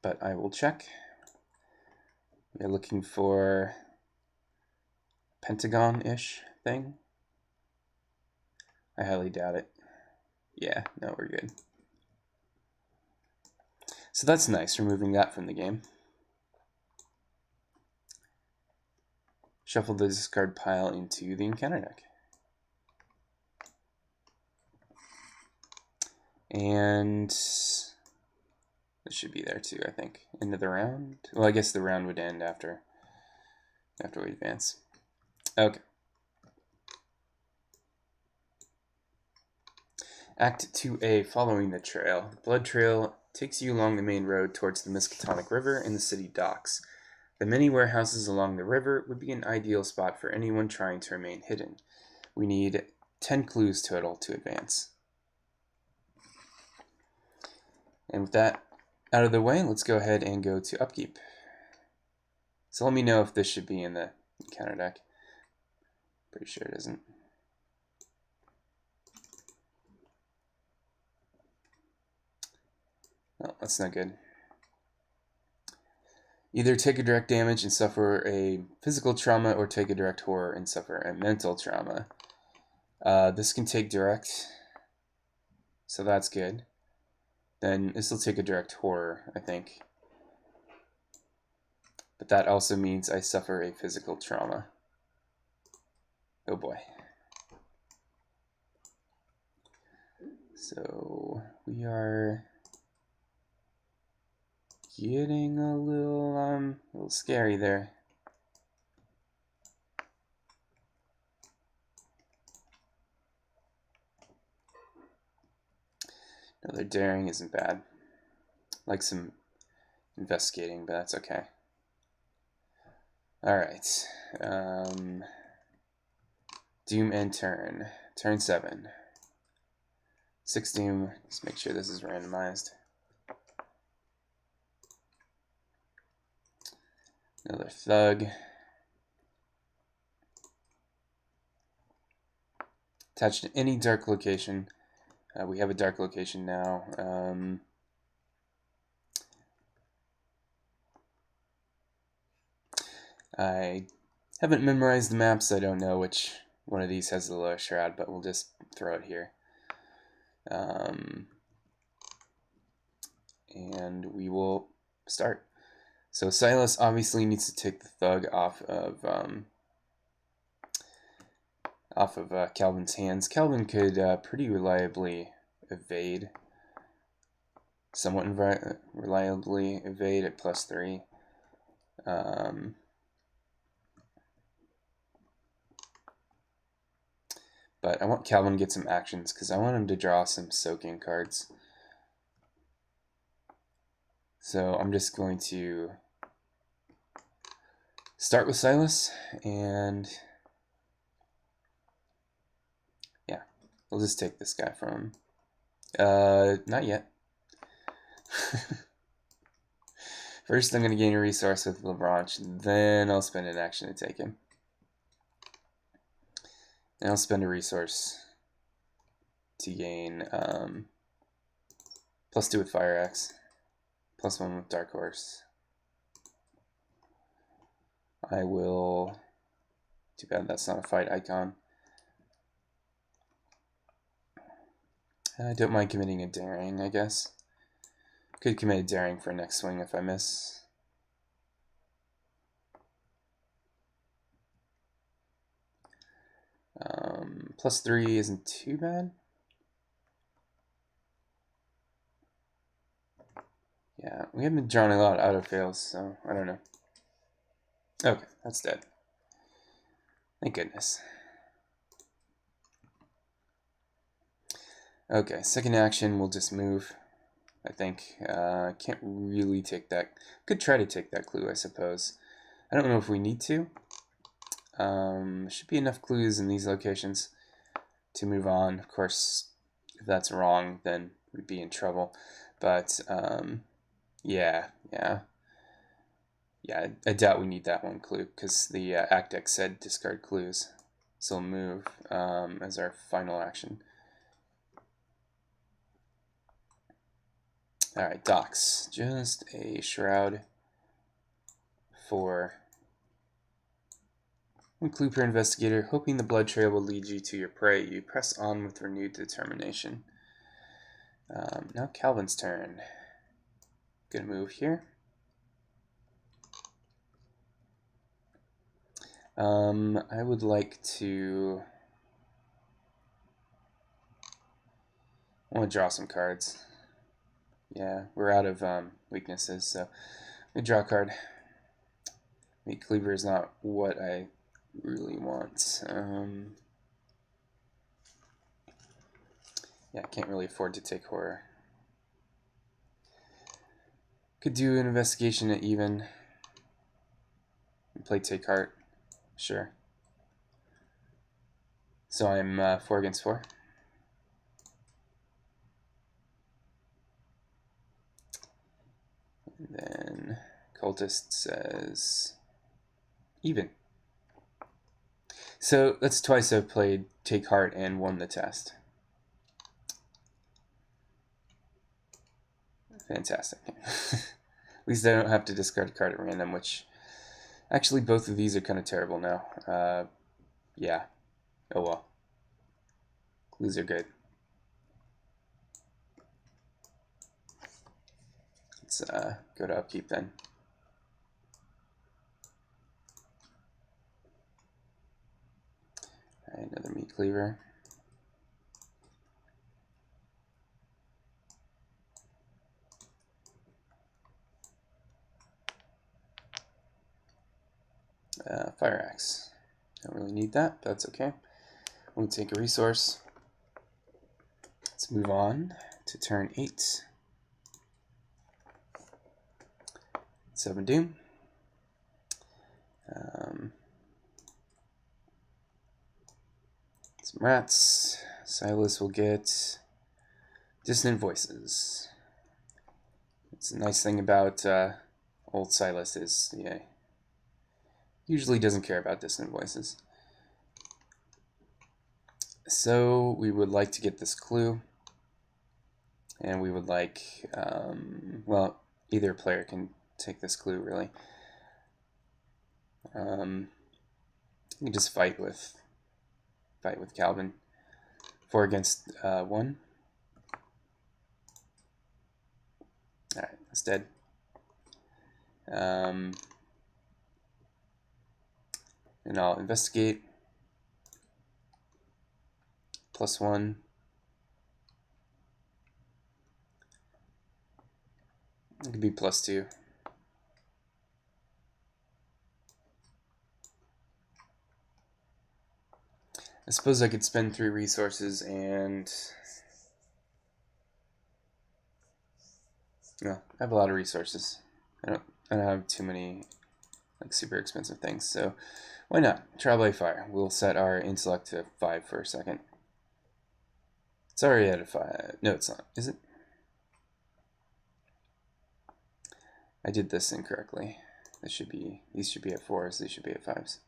But I will check. We're looking for Pentagon-ish thing. I highly doubt it. Yeah, no, we're good. So that's nice, removing that from the game. Shuffle the discard pile into the encounter deck. And this should be there too, I think. End of the round? Well, I guess the round would end after we advance. Okay. Act 2A, following the trail. The blood trail takes you along the main road towards the Miskatonic River and the city docks. The many warehouses along the river would be an ideal spot for anyone trying to remain hidden. We need 10 clues total to advance. And with that out of the way, let's go ahead and go to upkeep. So let me know if this should be in the encounter deck. Pretty sure it isn't. No, that's not good. Either take a direct damage and suffer a physical trauma, or take a direct horror and suffer a mental trauma. This can take direct, so that's good. Then this will take a direct horror, I think. But that also means I suffer a physical trauma. Oh boy. So we are getting a little scary there. No, their daring isn't bad. Like some investigating, but that's okay. Alright. Doom and turn. Turn 7. 6 Doom. Let's make sure this is randomized. Another Thug. Attached to any dark location. We have a dark location now. I haven't memorized the maps. I don't know which one of these has the lowest shroud, but we'll just throw it here. And we will start. So Silas obviously needs to take the Thug off of Calvin's hands. Calvin could pretty reliably evade. Somewhat reliably evade at +3. But I want Calvin to get some actions because I want him to draw some soaking cards. So I'm just going to start with Silas, and yeah, we'll just take this guy from him. Not yet. First, I'm going to gain a resource with LeBranch, then I'll spend an action to take him. And I'll spend a resource to gain +2 with Fire Axe, +1 with Dark Horse. I will... Too bad that's not a fight icon. I don't mind committing a daring, I guess. Could commit a daring for next swing if I miss. +3 isn't too bad. Yeah, we haven't drawn a lot of auto fails, so I don't know. Okay, that's dead. Thank goodness. Okay, second action, we'll just move, I think. Can't really take that. Could try to take that clue, I suppose. I don't know if we need to. Should be enough clues in these locations to move on. Of course, if that's wrong, then we'd be in trouble. But, yeah. I doubt we need that one clue, because the act deck said discard clues. So we'll move as our final action. Alright, docks. Just a shroud for one clue per investigator. Hoping the blood trail will lead you to your prey, you press on with renewed determination. Now Calvin's turn. Gonna move here. I would like to... I want to draw some cards. Yeah, we're out of weaknesses, so let me draw a card. Meat Cleaver is not what I really want. Yeah, I can't really afford to take horror. Could do an investigation at even. Play take heart. Sure. So I'm 4 against 4. And then Cultist says even. So that's twice I've played take heart and won the test. Fantastic. At least I don't have to discard a card at random, which actually both of these are kind of terrible now. Yeah. Oh well. Clues are good. Let's go to upkeep then. Right, another Meat Cleaver. Fire Axe. Don't really need that, but that's okay. We'll take a resource. Let's move on to turn 8. 7 Doom. Some rats. Silas will get Dissonant Voices. It's a nice thing about old Silas is, yeah, usually doesn't care about dissonant voices. So we would like to get this clue, and we would like, well, either player can take this clue really. You can just fight with Calvin. 4 against 1. All right, that's dead. And I'll investigate. +1. It could be +2. I suppose I could spend 3 resources and... No, I have a lot of resources. I don't have too many like super expensive things, so why not? Trial by fire. We'll set our intellect to 5 for a second. It's already at a 5. No, it's not. Is it? I did this incorrectly. These should be at 4s. These should be at 5s.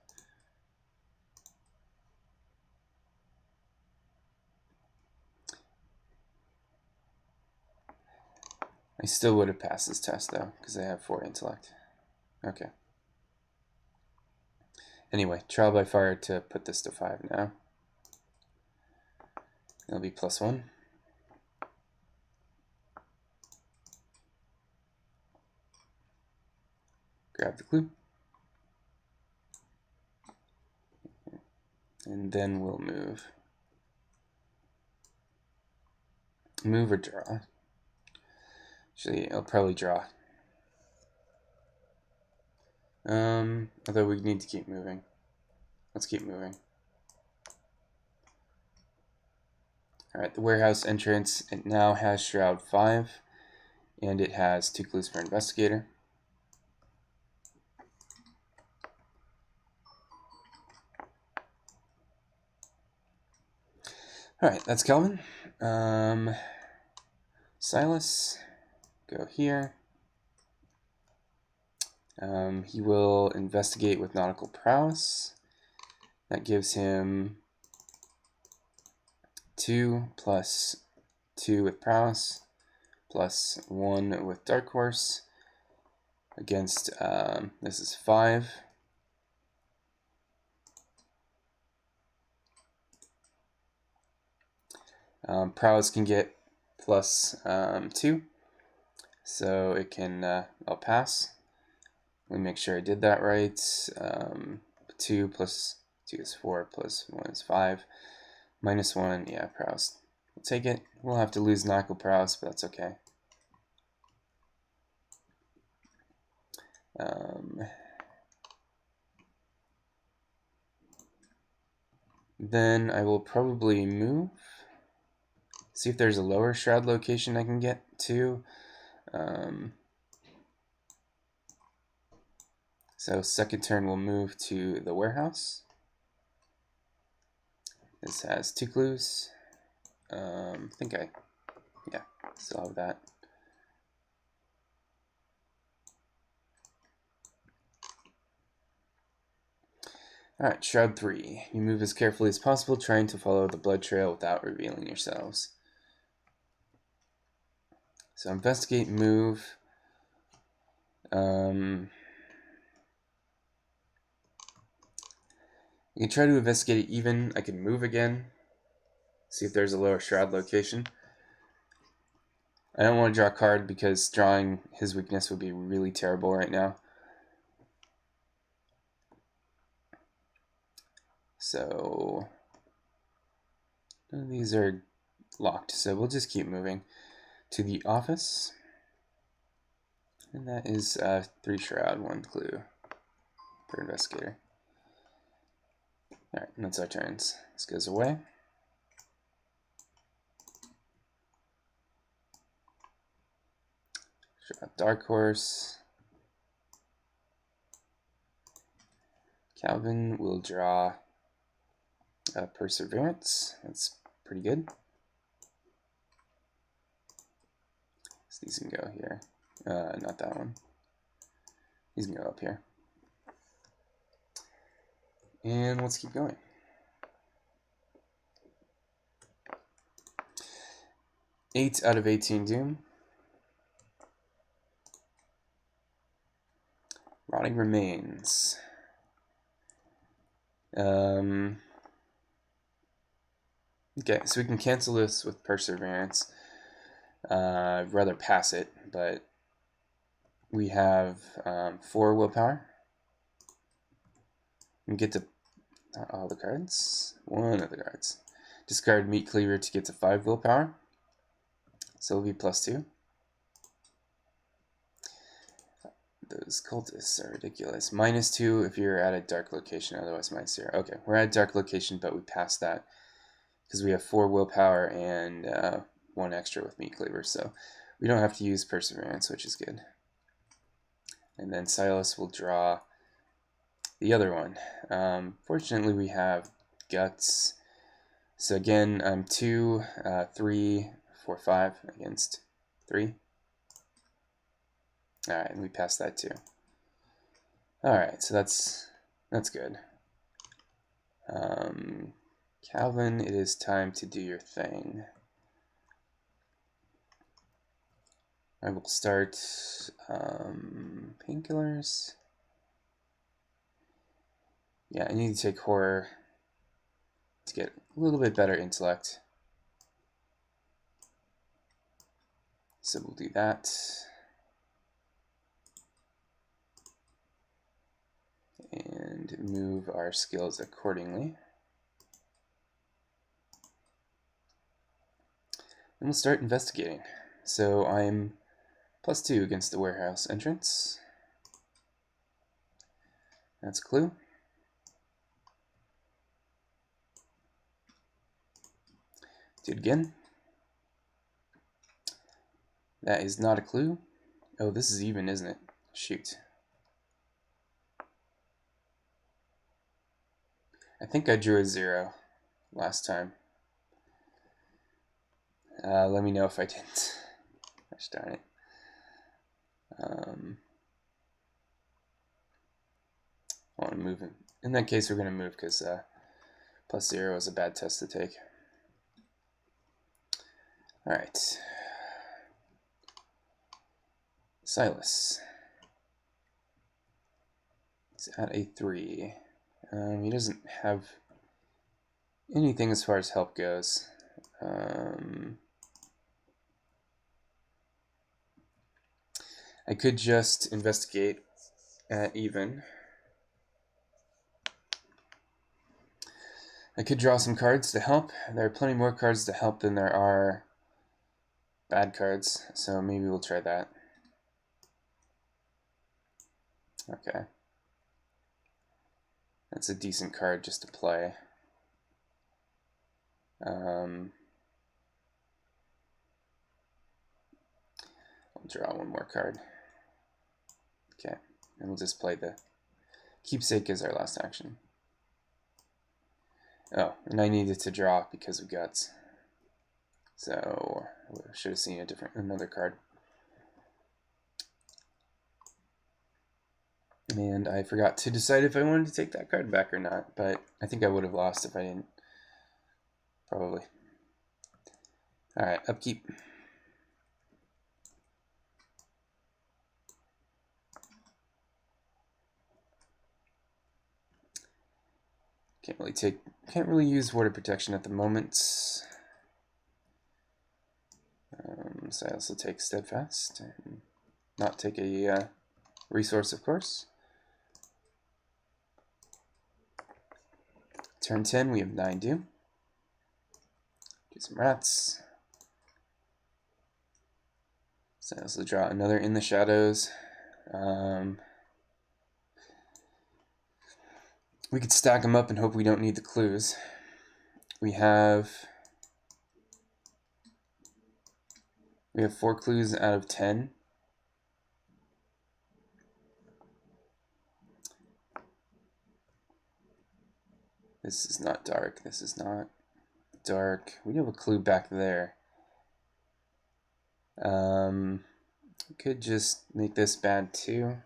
I still would have passed this test though, because I have 4 intellect. Okay. Anyway, trial by fire to put this to 5 now. It'll be +1. grab the clue. And then we'll move. Move or draw. Actually, I'll probably draw. Although we need to keep moving. Let's keep moving. Alright, the warehouse entrance, it now has Shroud 5, and it has 2 clues per investigator. Alright, that's Kelvin. Silas, go here. He will investigate with nautical prowess. That gives him 2 plus 2 with prowess, plus 1 with dark horse. Against, this is 5. Prowess can get plus 2, so it can, I'll pass. Let me make sure I did that right. 2 plus 2 is 4, plus 1 is 5. Minus 1, yeah, prowess. We'll take it. We'll have to lose nautical prowess, but that's okay. Then I will probably move. See if there's a lower shroud location I can get to. So second turn we'll move to the warehouse. This has 2 clues. I think yeah, still have that. Alright, Shroud 3. You move as carefully as possible, trying to follow the blood trail without revealing yourselves. So investigate, move. You can try to investigate it even. I can move again. See if there's a lower shroud location. I don't want to draw a card because drawing his weakness would be really terrible right now. So none of these are locked, so we'll just keep moving to the office. And that is 3 shroud, 1 clue per investigator. Alright, that's our turns. This goes away. Shroud Dark Horse. Calvin will draw Perseverance. That's pretty good. So these can go here. Not that one. These can go up here. And let's keep going. Eight out of 18 Doom. Rotting Remains. Okay, so we can cancel this with Perseverance. I'd rather pass it, but we have 4 willpower. We get to not all the cards, one of the cards. Discard Meat Cleaver to get to 5 willpower. So it'll be +2. Those cultists are ridiculous. -2 if you're at a dark location, otherwise -0. Okay, we're at a dark location, but we passed that because we have 4 willpower and 1 extra with Meat Cleaver, so we don't have to use Perseverance, which is good. And then Silas will draw the other one. Fortunately, we have Guts. So again, 2, 3, 4, 5 against 3. Alright, and we passed that too. Alright, so that's good. Calvin, it is time to do your thing. I will start painkillers. Yeah, I need to take horror to get a little bit better intellect. So we'll do that. and move our skills accordingly. And we'll start investigating. So I'm +2 against the warehouse entrance. That's a clue. Do it again. That is not a clue. Oh, this is even, isn't it? Shoot. I think I drew a 0 last time. Let me know if I didn't. Gosh darn it. I want to move him. In that case, we're going to move because +0 is a bad test to take. All right. Silas. He's at a 3. He doesn't have anything as far as help goes. I could just investigate at even. I could draw some cards to help. There are plenty more cards to help than there are bad cards, so maybe we'll try that. Okay. That's a decent card just to play. I'll draw one more card. Okay, and we'll just play the keepsake as our last action. Oh, and I needed to draw because of guts. So I should have seen another card. And I forgot to decide if I wanted to take that card back or not, but I think I would have lost if I didn't. Probably. Alright, upkeep. Can't really use water protection at the moment. So I also take steadfast and not take a resource, of course. Turn 10, we have 9 due. Do some rats. So I also draw another in the shadows. We could stack them up and hope we don't need the clues. We have 4 clues out of 10. This is not dark. This is not dark. We have a clue back there. We could just make this bad too.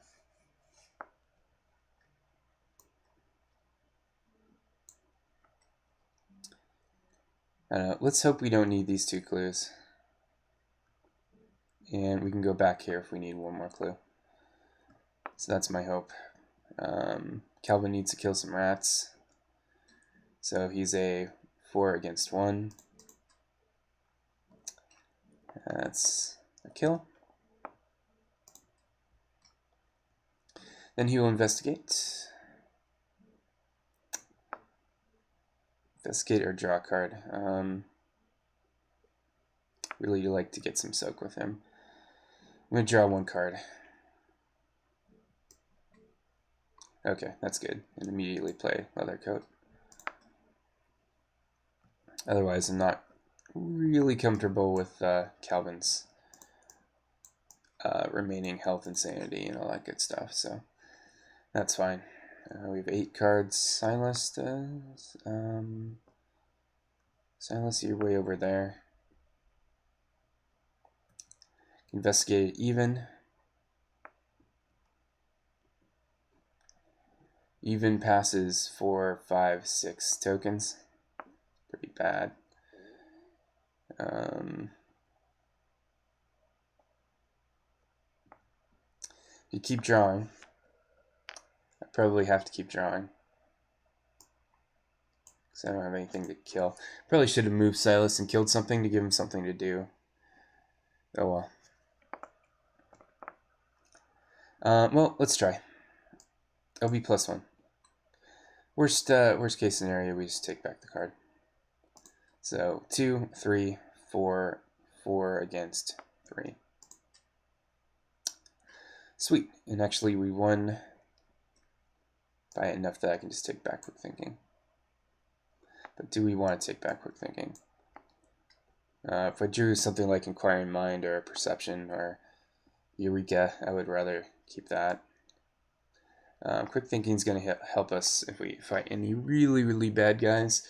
Let's hope we don't need these 2 clues. And we can go back here if we need one more clue. So that's my hope. Calvin needs to kill some rats. So he's a 4 against 1. That's a kill. Then he will investigate. Investigate or draw a card. Really like to get some soak with him. I'm going to draw 1 card. Okay, that's good. And immediately play Leather Coat. Otherwise, I'm not really comfortable with Calvin's remaining health and sanity and all that good stuff, so that's fine. We have 8 cards. Silas does. Silas, you're way over there. Investigate even. Even passes 4, 5, 6 tokens. Pretty bad. You keep drawing. I probably have to keep drawing because I don't have anything to kill. Probably should have moved Silas and killed something to give him something to do. Oh well. Well, let's try. OB +1. Worst case scenario, we just take back the card. So 2, 3, 4, 4 against 3. Sweet. And actually we won by enough that I can just take backward thinking. But do we want to take backward thinking? If I drew something like Inquiring Mind or Perception or Eureka, I would rather keep that. Quick thinking is going to help us if we fight any really, really bad guys.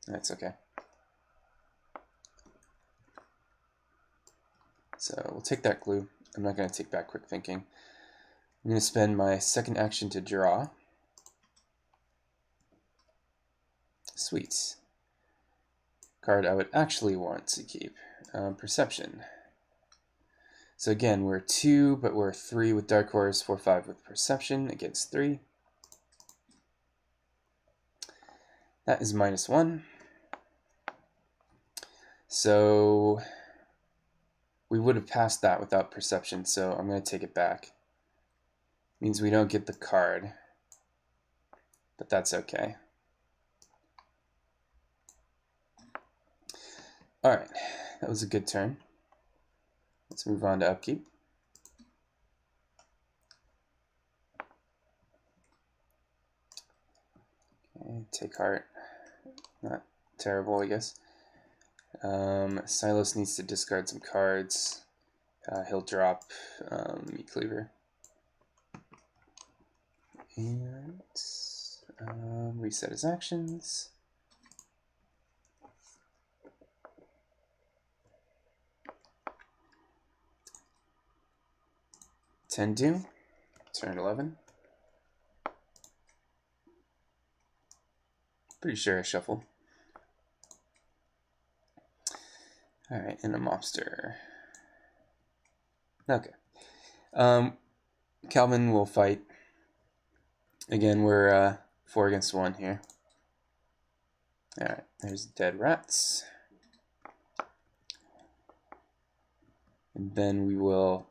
That's okay. So we'll take that glue. I'm not going to take back quick thinking. I'm going to spend my second action to draw. Sweet. Card I would actually want to keep. Perception. So again, we're 2, but we're 3 with Dark Horse, 4, 5 with Perception against 3. That is -1. So we would have passed that without Perception, so I'm going to take it back. Means we don't get the card, but that's okay. Alright, that was a good turn. Let's move on to upkeep. Okay, take heart. Not terrible, I guess. Silas needs to discard some cards. He'll drop Meat Cleaver. And reset his actions. Tend turn 11. Pretty sure I shuffle. Alright, and a mobster. Okay. Calvin will fight. Again, we're 4 against 1 here. Alright, there's dead rats. And then we will...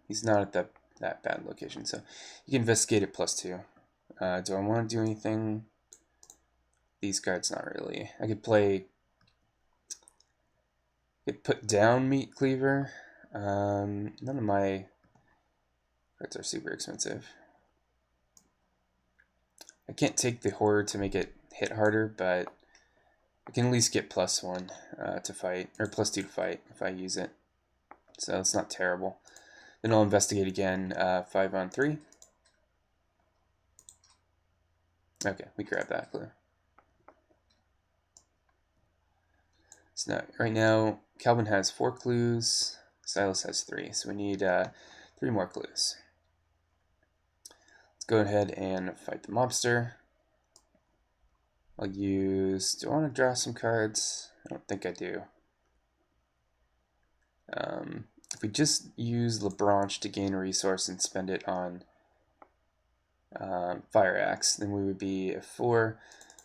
he's not at that bad location, so you can investigate it +2. Do I want to do anything? These cards, not really. I could put down Meat Cleaver. None of my cards are super expensive. I can't take the Horror to make it hit harder, but I can at least get +1 to fight, or +2 to fight if I use it. So it's not terrible. Then I'll investigate again, 5 on 3. Okay, we grab that clue. So now, right now, Calvin has 4 clues, Silas has 3, so we need 3 more clues. Let's go ahead and fight the mobster. I'll use, do I want to draw some cards? I don't think I do. If we just use LeBranche to gain a resource and spend it on Fire Axe, then we would be a 4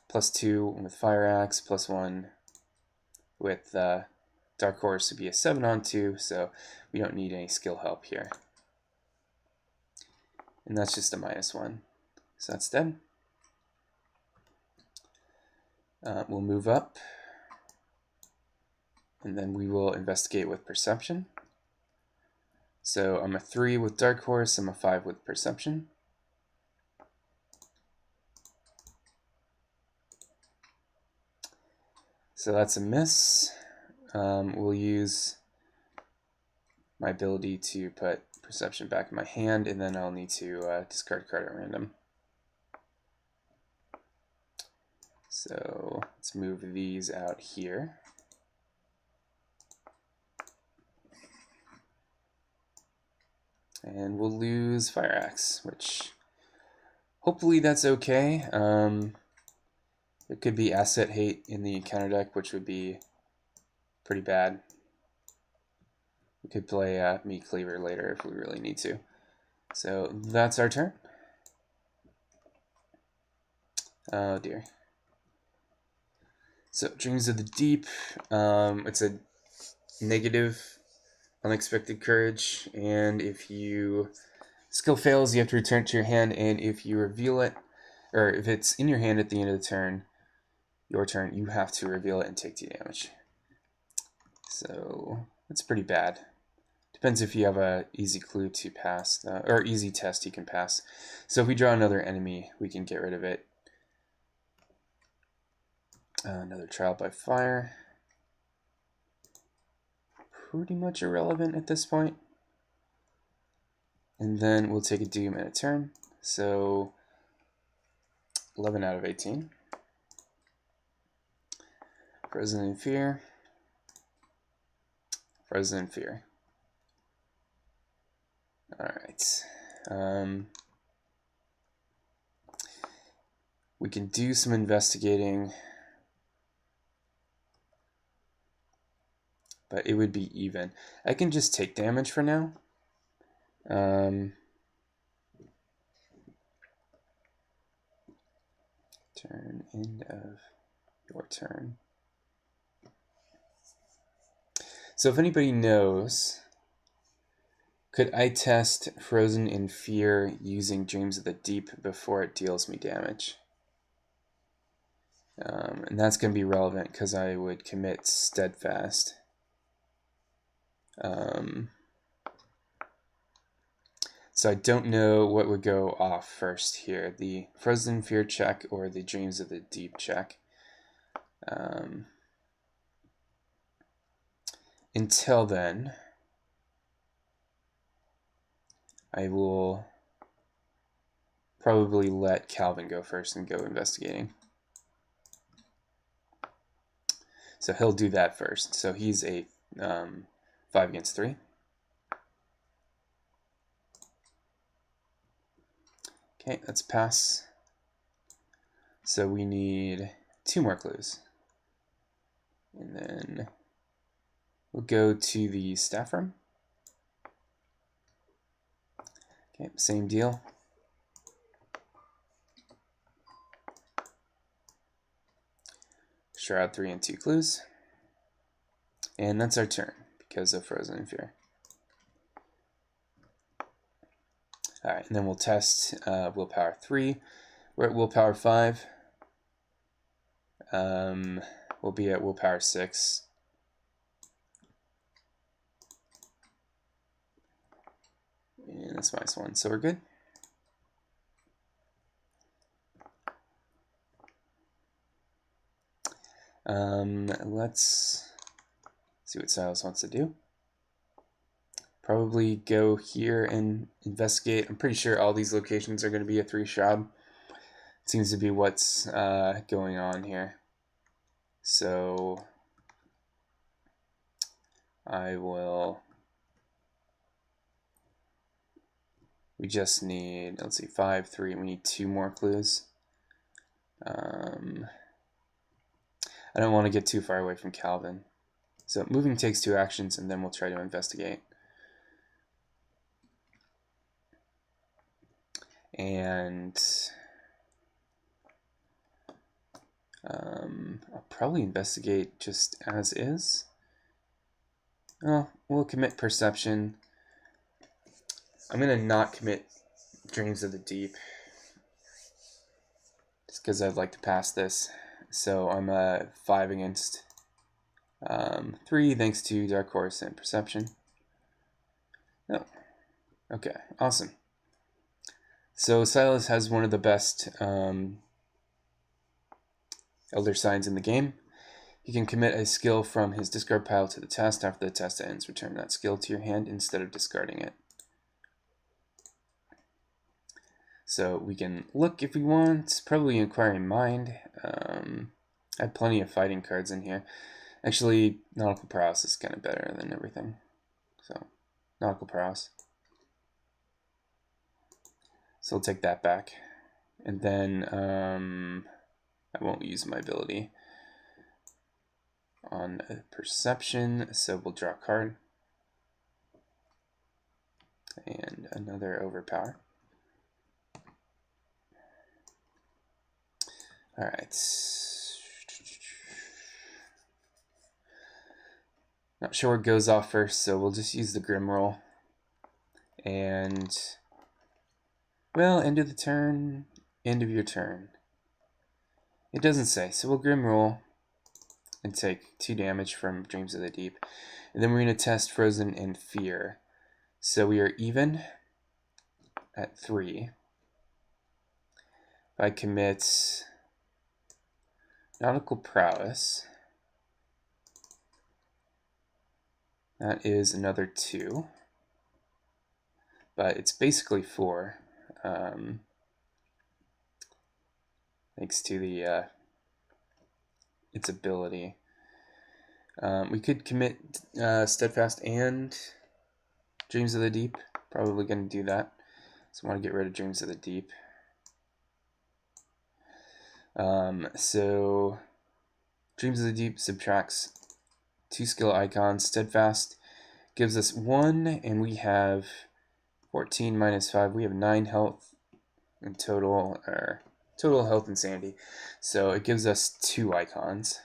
+2 with Fire Axe, +1 with Dark Horse would be a 7 on 2, so we don't need any skill help here. And that's just a -1. So that's dead. We'll move up, and then we will investigate with Perception. So I'm a 3 with Dark Horse, I'm a 5 with Perception. So that's a miss. We'll use my ability to put Perception back in my hand, and then I'll need to discard a card at random. So let's move these out here. And we'll lose Fire Axe, which hopefully that's okay. It could be Asset Hate in the counter deck, which would be pretty bad. We could play Meat Cleaver later if we really need to. So that's our turn. Oh dear. So, Dreams of the Deep, it's a negative unexpected courage, and if you skill fails, you have to return it to your hand, and if you reveal it, or if it's in your hand at the end of the turn, your turn, you have to reveal it and take 2 damage. So, that's pretty bad. Depends if you have a easy clue to pass, or easy test you can pass. So if we draw another enemy, we can get rid of it. Another trial by fire. Pretty much irrelevant at this point. And then we'll take a doom and a turn. So 11 out of 18. Frozen in Fear. Frozen in Fear. Alright. We can do some investigating, but it would be even. I can just take damage for now. Turn end of your turn. So if anybody knows, could I test Frozen in Fear using Dreams of the Deep before it deals me damage? And that's going to be relevant because I would commit Steadfast. So I don't know what would go off first here, the Frozen in Fear check or the Dreams of the Deep check. Until then, I will probably let Calvin go first and go investigating. So he'll do that first. So he's a 5 against 3. Okay, let's pass. So we need 2 more clues. And then we'll go to the staff room. Okay, same deal. Shroud 3 and 2 clues. And that's our turn because of Frozen in Fear. Alright, and then we'll test Willpower 3. We're at Willpower 5. We'll be at Willpower 6. And that's -1, so we're good. Let's see what Silas wants to do. Probably go here and investigate. I'm pretty sure all these locations are going to be a 3 shroud. Seems to be what's going on here. So I will. We just need, let's see, 5, 3. We need 2 more clues. I don't want to get too far away from Calvin. So moving takes 2 actions, and then we'll try to investigate. And I'll probably investigate just as is. Oh, we'll commit Perception. I'm going to not commit Dreams of the Deep, just because I'd like to pass this. So I'm 5 against 3, thanks to Dark Horse and Perception. Oh, okay, awesome. So Silas has one of the best Elder Signs in the game. He can commit a skill from his discard pile to the test. After the test ends, return that skill to your hand instead of discarding it. So we can look if we want. Probably Inquiring Mind. I have plenty of fighting cards in here. Actually, Nautical Prowess is kind of better than everything. So, Nautical Prowess. So I'll take that back. And then I won't use my ability on Perception, so we'll draw a card. And another Overpower. Alright. Not sure what goes off first, so we'll just use the Grim roll. And, well, end of the turn, end of your turn. It doesn't say, so we'll Grim roll and take 2 damage from Dreams of the Deep. And then we're going to test Frozen and Fear. So we are even at 3. If I commit Nautical Prowess, that is another 2. But it's basically 4. Thanks to the its ability. We could commit Steadfast and Dreams of the Deep. Probably going to do that. So I want to get rid of Dreams of the Deep. So Dreams of the Deep subtracts 2 skill icons. Steadfast gives us 1, and we have 14 minus 5. We have 9 health in total, or total health and sanity. So it gives us 2 icons.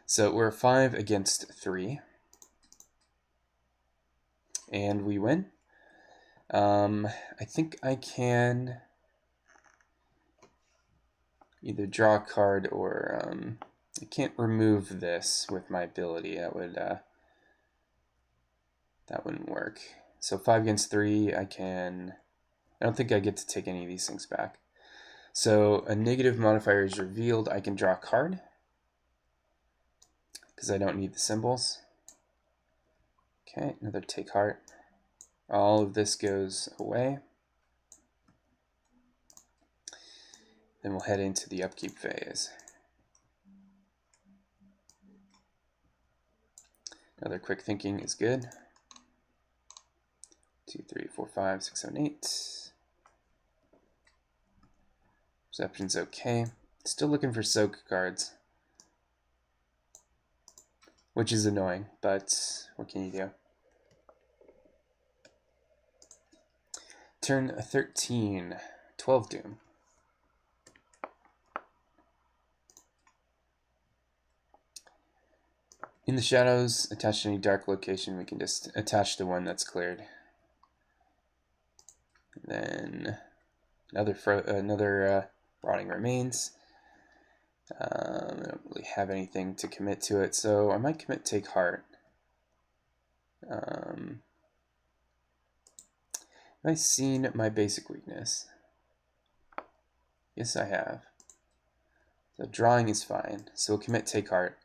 So we're 5 against 3. And we win. I think I can either draw a card or I can't remove this with my ability. That wouldn't work. So 5 against 3, I don't think I get to take any of these things back. So a negative modifier is revealed. I can draw a card because I don't need the symbols. Okay, another Take Heart. All of this goes away. Then we'll head into the upkeep phase. Another quick thinking is good. 2, 3, 4, 5, 6, 7, 8. Perception's okay. Still looking for soak cards, which is annoying, but what can you do? Turn 13, 12 Doom. In the shadows, attach to any dark location, we can just attach to one that's cleared. And then another Rotting Remains. I don't really have anything to commit to it, so I might commit Take Heart. Have I seen my basic weakness? Yes, I have. So drawing is fine, so we'll commit Take Heart.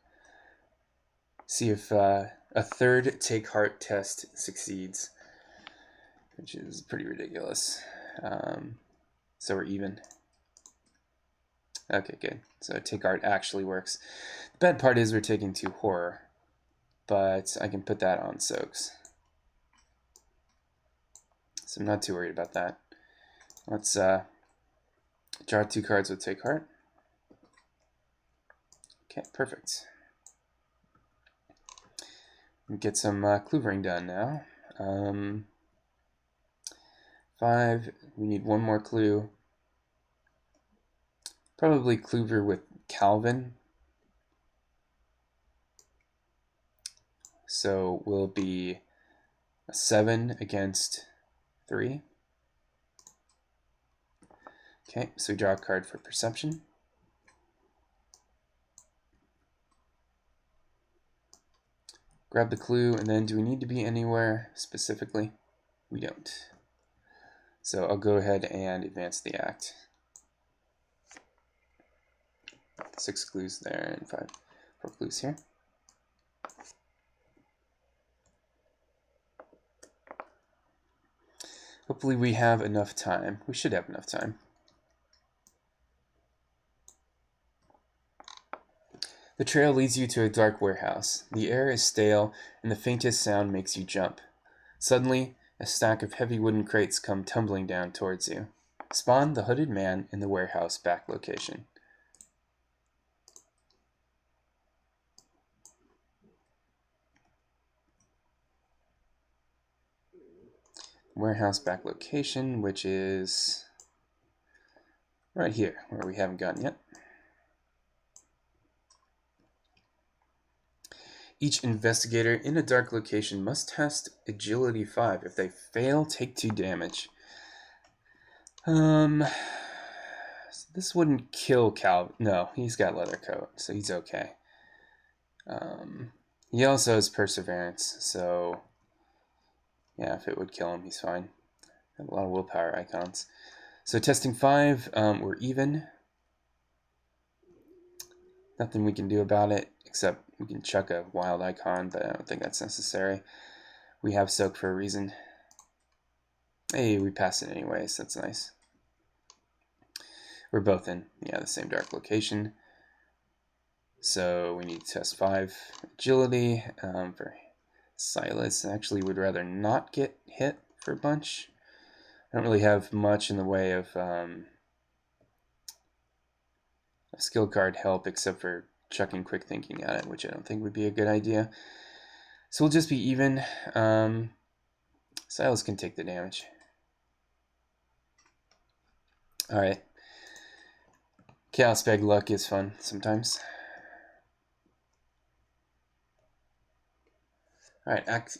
See if a third Take Heart test succeeds, which is pretty ridiculous. So we're even. Okay, good. So Take Heart actually works. The bad part is we're taking 2 horror, but I can put that on soaks. So I'm not too worried about that. Let's draw 2 cards with Take Heart. Okay, perfect. Get some cloovering done now. 5, we need 1 more clue. Probably clover with Calvin. So we'll be a 7 against 3. Okay, so we draw a card for Perception. Grab the clue, and then do we need to be anywhere specifically? We don't. So I'll go ahead and advance the act. 6 clues there and 4 clues here. Hopefully we have enough time. We should have enough time. The trail leads you to a dark warehouse. The air is stale, and the faintest sound makes you jump. Suddenly, a stack of heavy wooden crates come tumbling down towards you. Spawn the hooded man in the warehouse back location. Warehouse back location, which is right here, where we haven't gotten yet. Each investigator in a dark location must test agility 5. If they fail, take 2 damage. This wouldn't kill Cal. No, he's got leather coat, so he's okay. He also has perseverance, so yeah, if it would kill him, he's fine. Got a lot of willpower icons. So testing 5, we're even. Nothing we can do about it, except we can chuck a wild icon, but I don't think that's necessary. We have soak for a reason. Hey, we passed it anyways, so that's nice. We're both in, the same dark location. So we need to test 5 agility for Silas. Actually, would rather not get hit for a bunch. I don't really have much in the way of skill card help except for chucking quick thinking at it, which I don't think would be a good idea. So we'll just be even. Silas can take the damage. Alright. Chaos Bag luck is fun sometimes. Alright, Act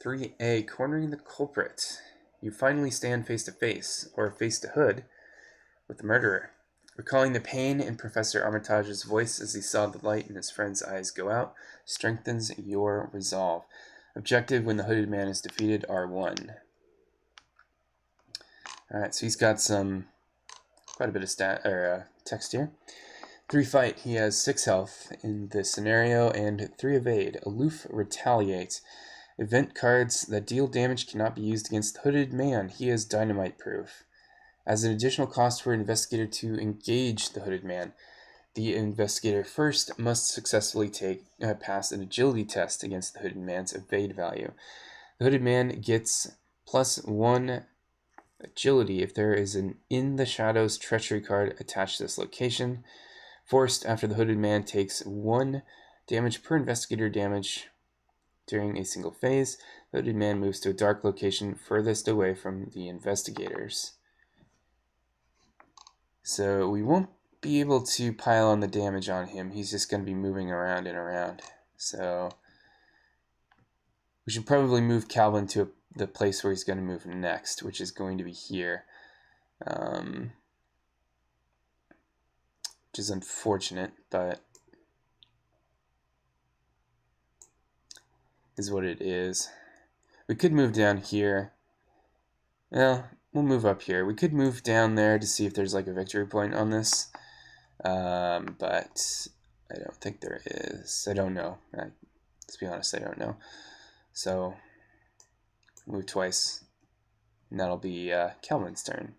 3A, cornering the culprit. You finally stand face to face, or face to hood, with the murderer. Recalling the pain in Professor Armitage's voice as he saw the light in his friend's eyes go out strengthens your resolve. Objective when the hooded man is defeated, R1. Alright, so he's got quite a bit of text here. 3 fight, he has 6 health in this scenario, and 3 evade. Aloof retaliate. Event cards that deal damage cannot be used against the hooded man. He is dynamite proof. As an additional cost for investigator to engage the hooded man, the investigator first must successfully pass an agility test against the hooded man's evade value. The hooded man gets +1 agility if there is an In the Shadows treachery card attached to this location. Forced after the hooded man takes 1 damage per investigator damage during a single phase. The hooded man moves to a dark location furthest away from the investigators. So we won't be able to pile on the damage on him. He's just going to be moving around and around. So we should probably move Calvin to the place where he's going to move next, which is going to be here. Which is unfortunate, but is what it is. We could move down here. Well, we'll move up here. We could move down there to see if there's like a victory point on this. But I don't think there is. I don't know. Let's be honest, I don't know. So move twice, and that'll be Calvin's turn.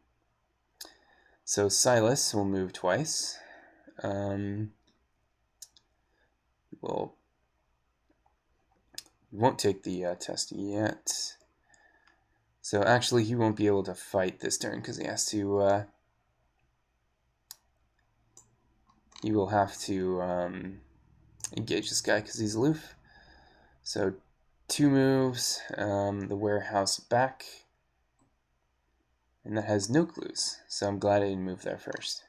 So Silas will move twice. We won't take the test yet. So actually, he won't be able to fight this turn because he has to. He will have to engage this guy because he's aloof. So 2 moves. The warehouse back. And that has no clues, so I'm glad I didn't move there first.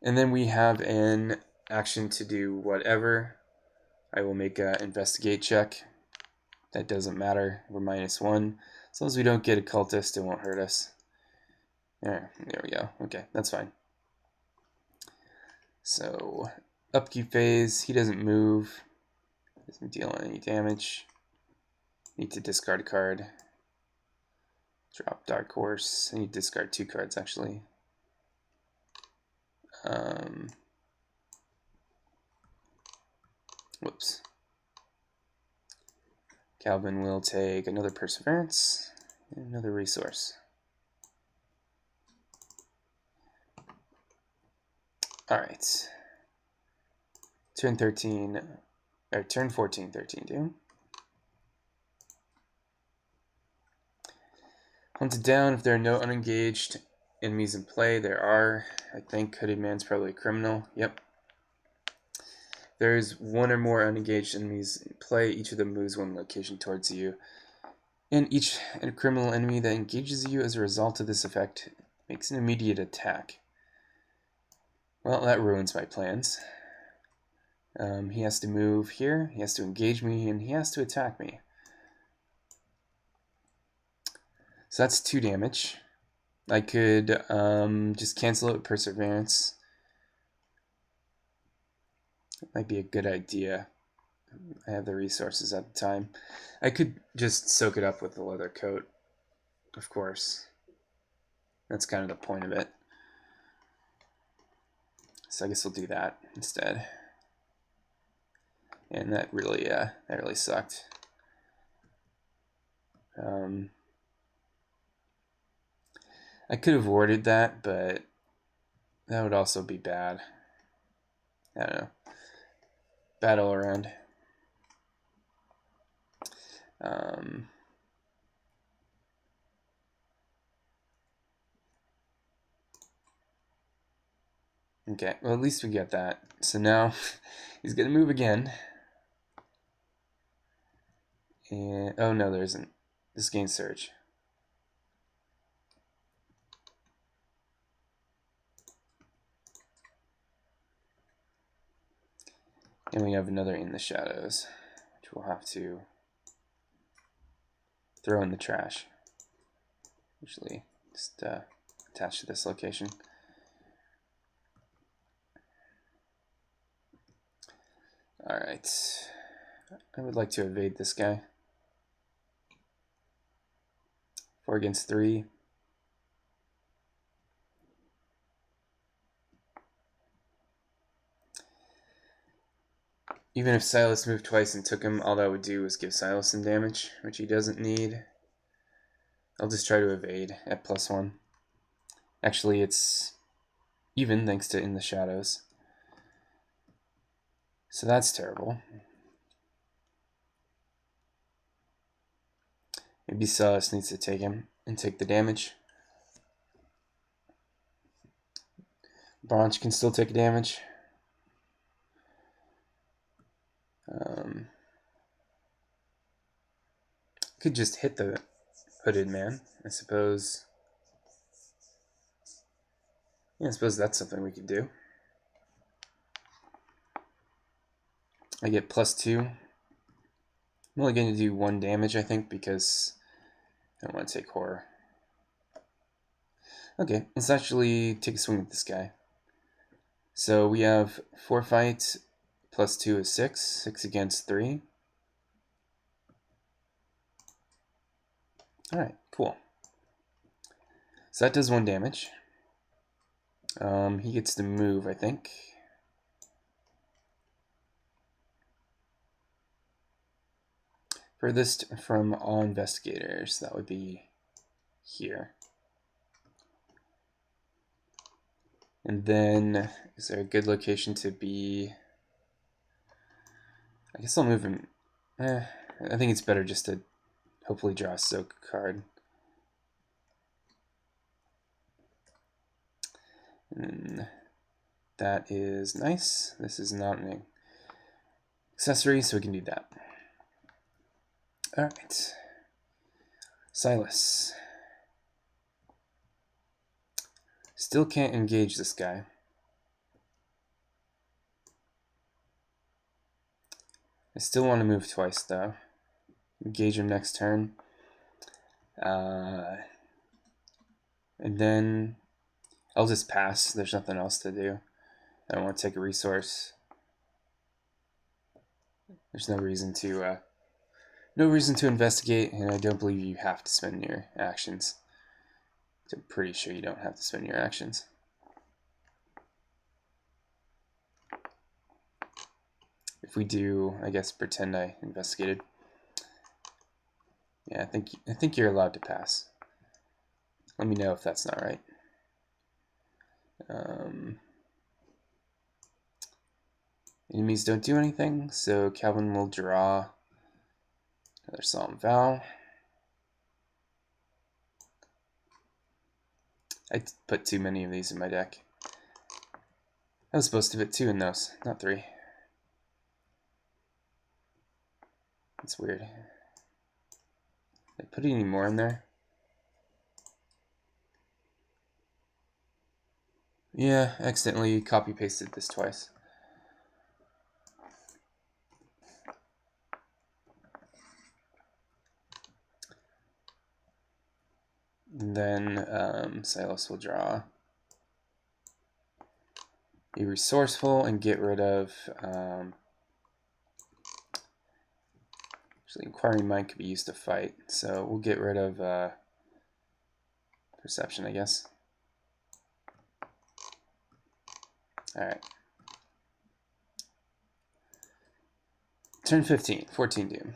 And then we have an action to do whatever. I will make an investigate check. That doesn't matter. We're -1. As long as we don't get a cultist, it won't hurt us. There we go. Okay, that's fine. So, upkeep phase, he doesn't move. Doesn't deal any damage. Need to discard a card. Drop Dark Horse. I need to discard 2 cards, actually. Whoops. Calvin will take another Perseverance and another resource. Alright. Turn 14, 13 do. Hunted down if there are no unengaged enemies in play. There are. I think Hooded Man's probably a criminal. Yep. There's 1 or more unengaged enemies in play. Each of them moves 1 location towards you. And each criminal enemy that engages you as a result of this effect makes an immediate attack. Well, that ruins my plans. He has to move here, he has to engage me, and he has to attack me. So that's 2 damage. I could just cancel it with Perseverance. Might be a good idea. I have the resources at the time. I could just soak it up with the leather coat, of course. That's kind of the point of it. So I guess we'll do that instead. And that really sucked. I could have warded that, but that would also be bad. I don't know. Bad all around. Okay, well at least we get that. So now he's gonna move again. And oh no, there isn't. This gains surge. And we have another in the shadows, which we'll have to throw in the trash. Usually just attach to this location. Alright. I would like to evade this guy. 4 against 3. Even if Silas moved twice and took him, all that would do was give Silas some damage, which he doesn't need. I'll just try to evade at +1. Actually, it's even thanks to In the Shadows. So that's terrible. Maybe Silas needs to take him and take the damage. Marsh can still take damage. Could just hit the hooded man, I suppose. Yeah, I suppose that's something we could do. I get +2. I'm only going to do 1 damage, I think, because I don't want to take horror. Okay, let's actually take a swing at this guy. So we have 4 fights, +2 is 6. 6 against 3. Alright, cool. So that does 1 damage. He gets to move, I think. Furthest from all investigators, that would be here. And then, is there a good location to be? I guess I'll move him. I think it's better just to hopefully draw a soak card. And that is nice. This is not an accessory, so we can do that. Alright. Silas. Still can't engage this guy. I still want to move twice, though. Engage him next turn. And then I'll just pass. There's nothing else to do. I don't want to take a resource. There's no reason to investigate, and I don't believe you have to spend your actions. I'm pretty sure you don't have to spend your actions. If we do, I guess pretend I investigated. Yeah, I think you're allowed to pass. Let me know if that's not right. Enemies don't do anything, so Calvin will draw another Solemn Vow. I put too many of these in my deck. I was supposed to fit 2 in those, not 3. That's weird. Did I put any more in there? Yeah, accidentally copy-pasted this twice. then Silas will draw a resourceful and get rid of. Actually, inquiring mind could be used to fight, so we'll get rid of perception, I guess. All right. Turn 15, 14 doom.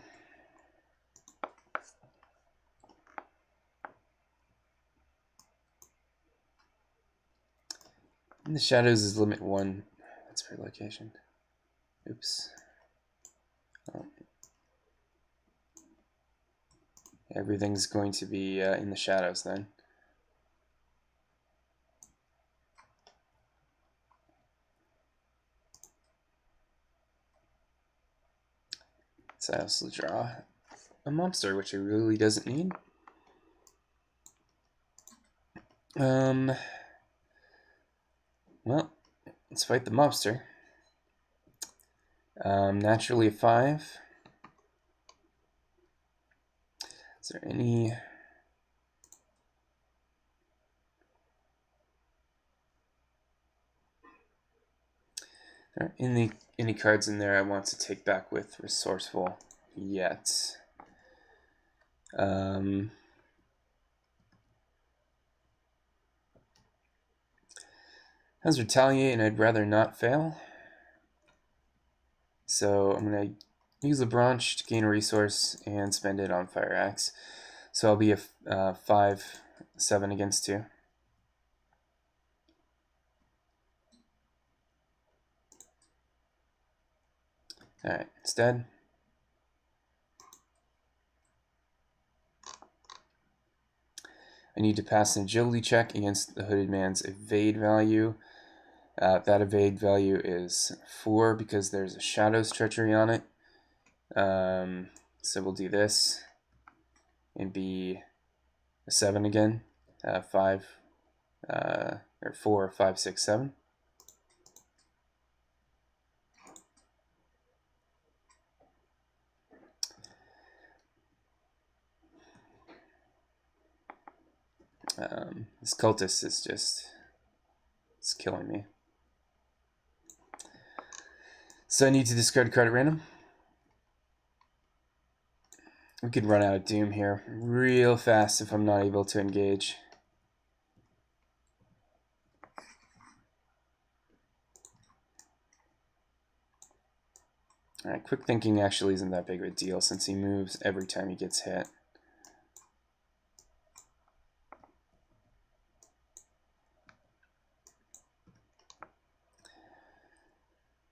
In the shadows is limit 1. That's per location. Oops. Oh. Everything's going to be in the shadows then. So I also draw a monster, which it really doesn't need. Well, let's fight the mobster. Naturally a 5. Is there any... There aren't any cards in there I want to take back with resourceful yet. Has retaliate, and I'd rather not fail. So I'm going to use the branch to gain a resource and spend it on Fire Axe. So I'll be a 5/7 against 2. Alright, instead, I need to pass an agility check against the hooded man's evade value. That evade value is 4 because there's a Shadow's Treachery on it. So we'll do this and be a 7 again. 5 or 4, 5, 6, 7. This cultist is just, it's killing me. So I need to discard a card at random. We could run out of doom here real fast if I'm not able to engage. Alright, quick thinking actually isn't that big of a deal since he moves every time he gets hit.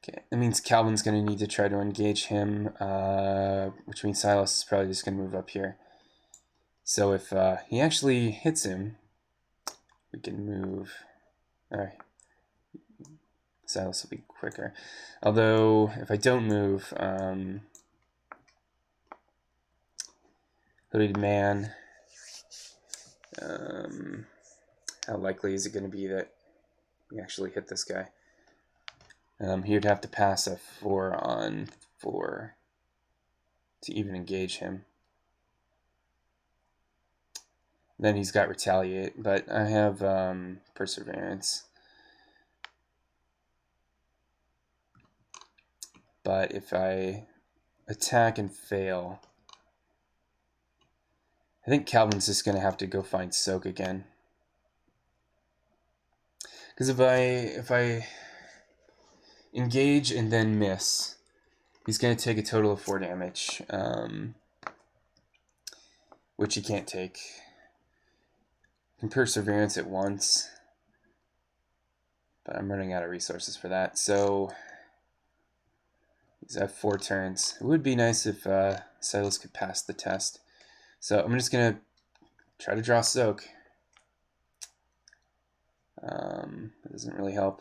Okay, that means Calvin's going to need to try to engage him, which means Silas is probably just going to move up here. So if he actually hits him, we can move. Alright, Silas will be quicker. Although, if I don't move, hooded man, how likely is it going to be that we actually hit this guy? He would have to pass a 4 on 4 to even engage him. Then he's got retaliate, but I have perseverance. But if I attack and fail, I think Calvin's just going to have to go find Soak again. Because if I engage and then miss, he's going to take a total of 4 damage, which he can't take. Can perseverance at once, but I'm running out of resources for that. So he's at 4 turns. It would be nice if Silas could pass the test. So I'm just going to try to draw Soak. It doesn't really help.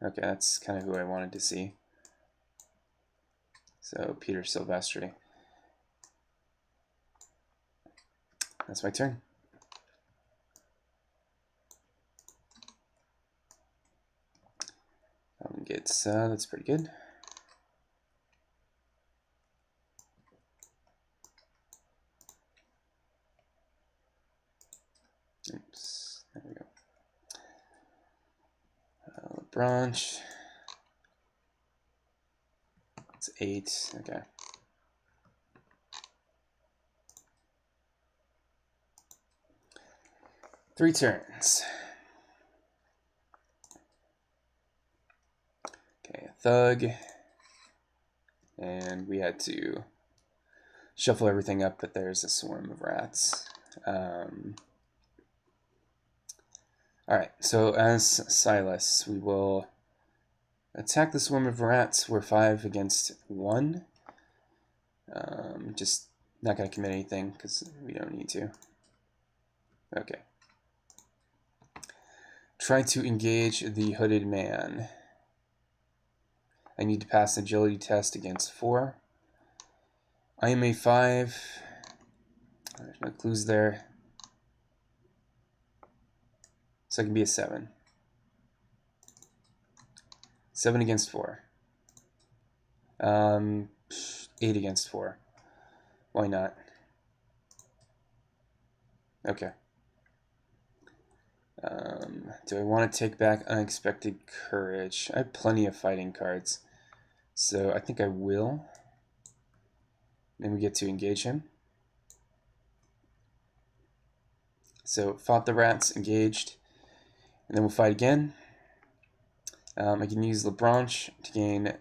Okay, that's kind of who I wanted to see. So Peter Silvestri. That's my turn. Gets that's pretty good. Oops, there we go. Branch. It's 8. Okay. Three turns. Okay, a thug. And we had to shuffle everything up, but there's a swarm of rats. Alright, so as Silas, we will attack the swarm of rats. We're 5 against 1. Just not going to commit anything because we don't need to. Okay. Try to engage the hooded man. I need to pass an agility test against 4. I am a 5. There's no clues there. So I can be a 7. 7 against 4. 8 against 4. Why not? Okay. Do I want to take back Unexpected Courage? I have plenty of fighting cards, so I think I will. Then we get to engage him. So fought the rats, engaged, and then we'll fight again. I can use the branch to gain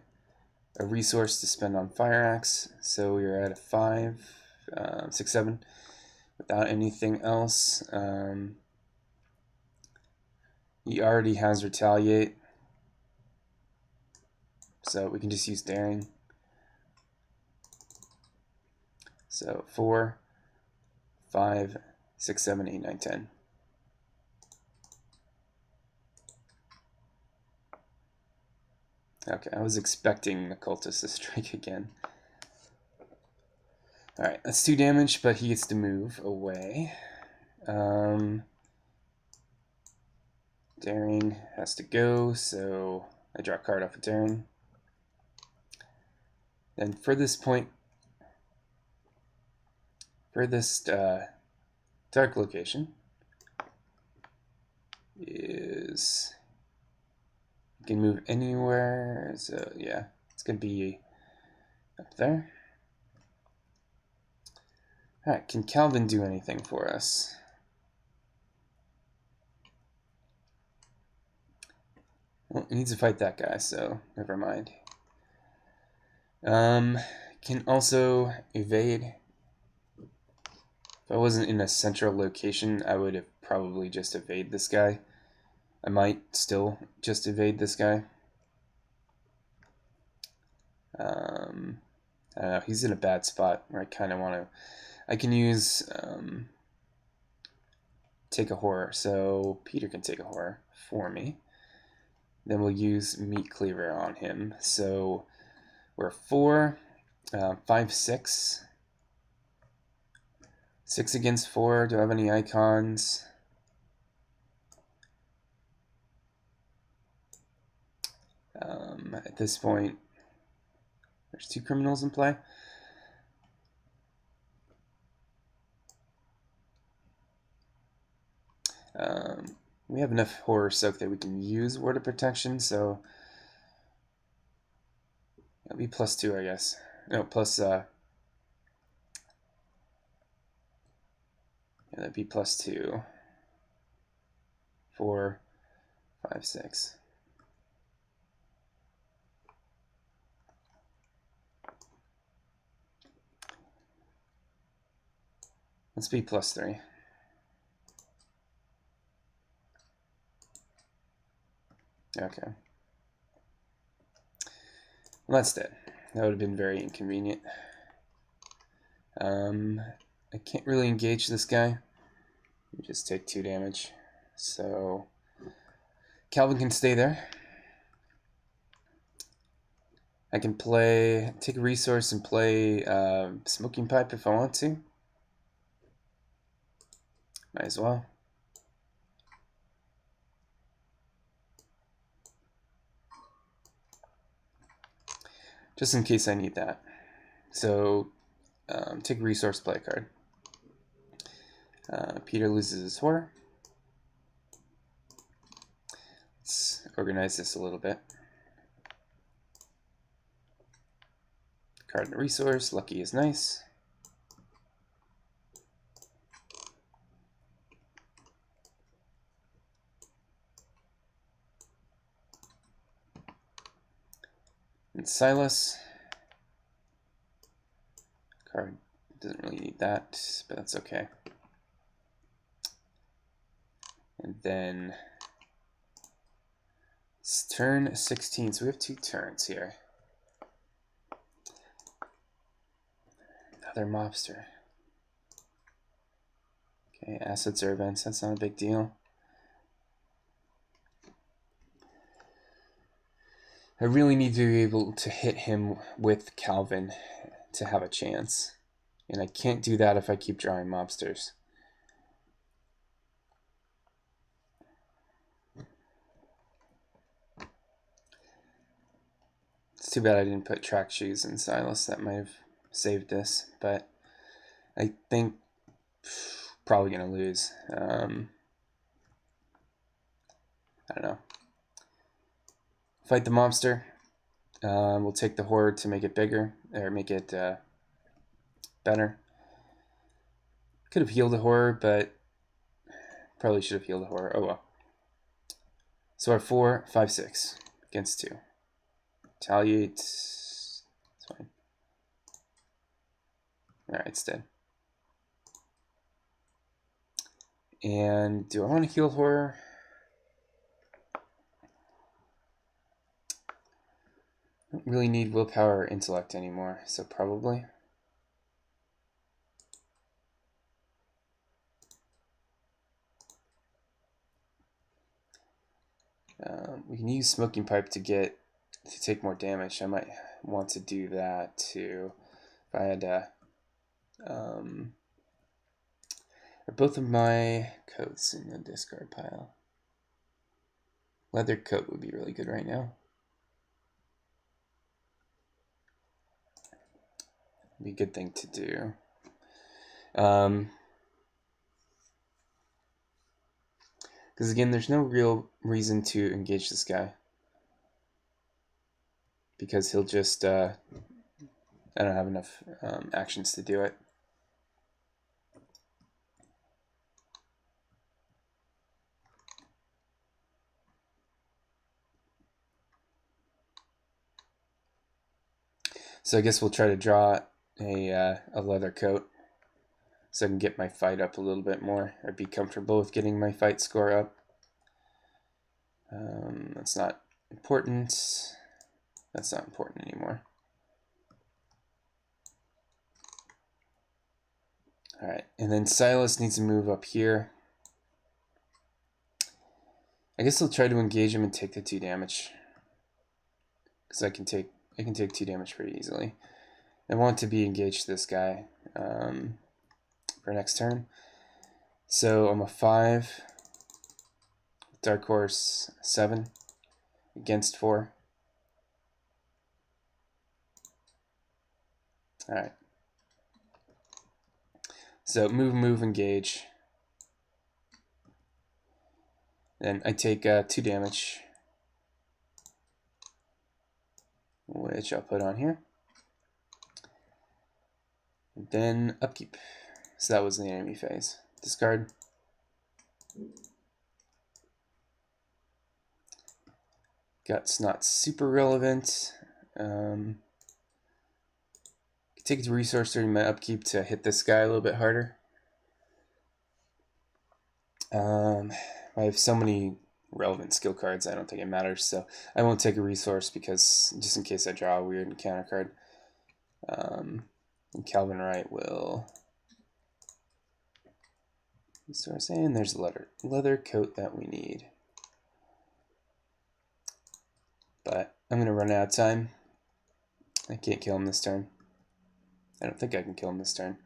a resource to spend on Fire Axe, so we're at a 5, 6, 7, without anything else. He already has Retaliate, so we can just use Daring. So 4, 5, 6, 7, 8, 9, 10. Okay, I was expecting the cultist to strike again. Alright, that's 2 damage, but he gets to move away. Daring has to go, so I draw a card off of Daring. Then furthest point, furthest dark location is, you can move anywhere, so yeah, it's going to be up there. Alright, can Calvin do anything for us? Well, he needs to fight that guy, so never mind. Can also evade. If I wasn't in a central location, I would have probably just evade this guy. I might still just evade this guy. I don't know, he's in a bad spot where I kind of want to. I can use take a horror, so Peter can take a horror for me. Then we'll use Meat Cleaver on him. So we're 4, 5, 6. 6 against 4. Do I have any icons? At this point, there's 2 criminals in play. We have enough horror soak that we can use Word of Protection, so it'll be +2, I guess. No, plus yeah, that'd be +2. 4, 5, 6. Let's be +3. Okay. Well, that's dead. That would have been very inconvenient. I can't really engage this guy. We just take 2 damage. So Calvin can stay there. I can take a resource and play Smoking Pipe if I want to. Might as well. Just in case I need that. So take a resource, play a card. Peter loses his horror. Let's organize this a little bit. Card and resource. Lucky is nice. And Silas. Card doesn't really need that, but that's okay. And then it's turn 16, so we have 2 turns here. Another mobster. Okay, assets or events, that's not a big deal. I really need to be able to hit him with Calvin to have a chance. And I can't do that if I keep drawing mobsters. It's too bad I didn't put track shoes in Silas. That might have saved this, but I think probably gonna lose. I don't know. Fight the mobster. We'll take the horde to make it bigger, or make it better. Could have healed the horror, but probably should have healed the horror. Oh well. So our 4, 5, 6 against 2. Retaliate. It's fine. Alright, it's dead. And do I want to heal horror? I don't really need willpower or intellect anymore, so probably. We can use smoking pipe to take more damage. I might want to do that too. If I had are both of my coats in the discard pile. Leather coat would be really good right now. Be a good thing to do. Because again, there's no real reason to engage this guy. Because he'll just, I don't have enough actions to do it. So I guess we'll try to draw a leather coat so I can get my fight up a little bit more, or be comfortable with getting my fight score up. That's not important. That's not important anymore. Alright, and then Silas needs to move up here. I guess I'll try to engage him and take the 2 damage. Because I can take 2 damage pretty easily. I want to be engaged to this guy for next turn. So I'm a 5. Dark Horse 7 against 4. Alright. So move, engage. Then I take 2 damage, which I'll put on here. And then upkeep. So that was the enemy phase. Discard. Gut's not super relevant. Take a resource during my upkeep to hit this guy a little bit harder. I have so many relevant skill cards, I don't think it matters, so I won't take a resource because just in case I draw a weird encounter card. And Calvin Wright will resource, and there's a leather coat that we need. But I'm going to run out of time. I can't kill him this turn. I don't think I can kill him this turn.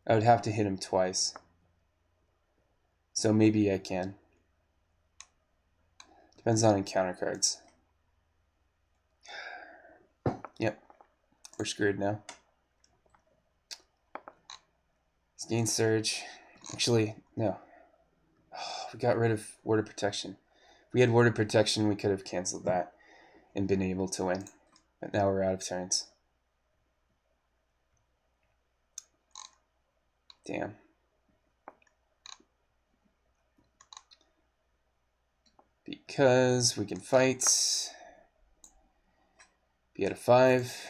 I would have to hit him twice. So maybe I can. Depends on encounter cards. Yep. We're screwed now. Gain Surge. Actually, no. Oh, we got rid of Word of Protection. we had warded protection, we could have canceled that and been able to win. But now we're out of turns. Damn. Because we can fight. Be at a 5.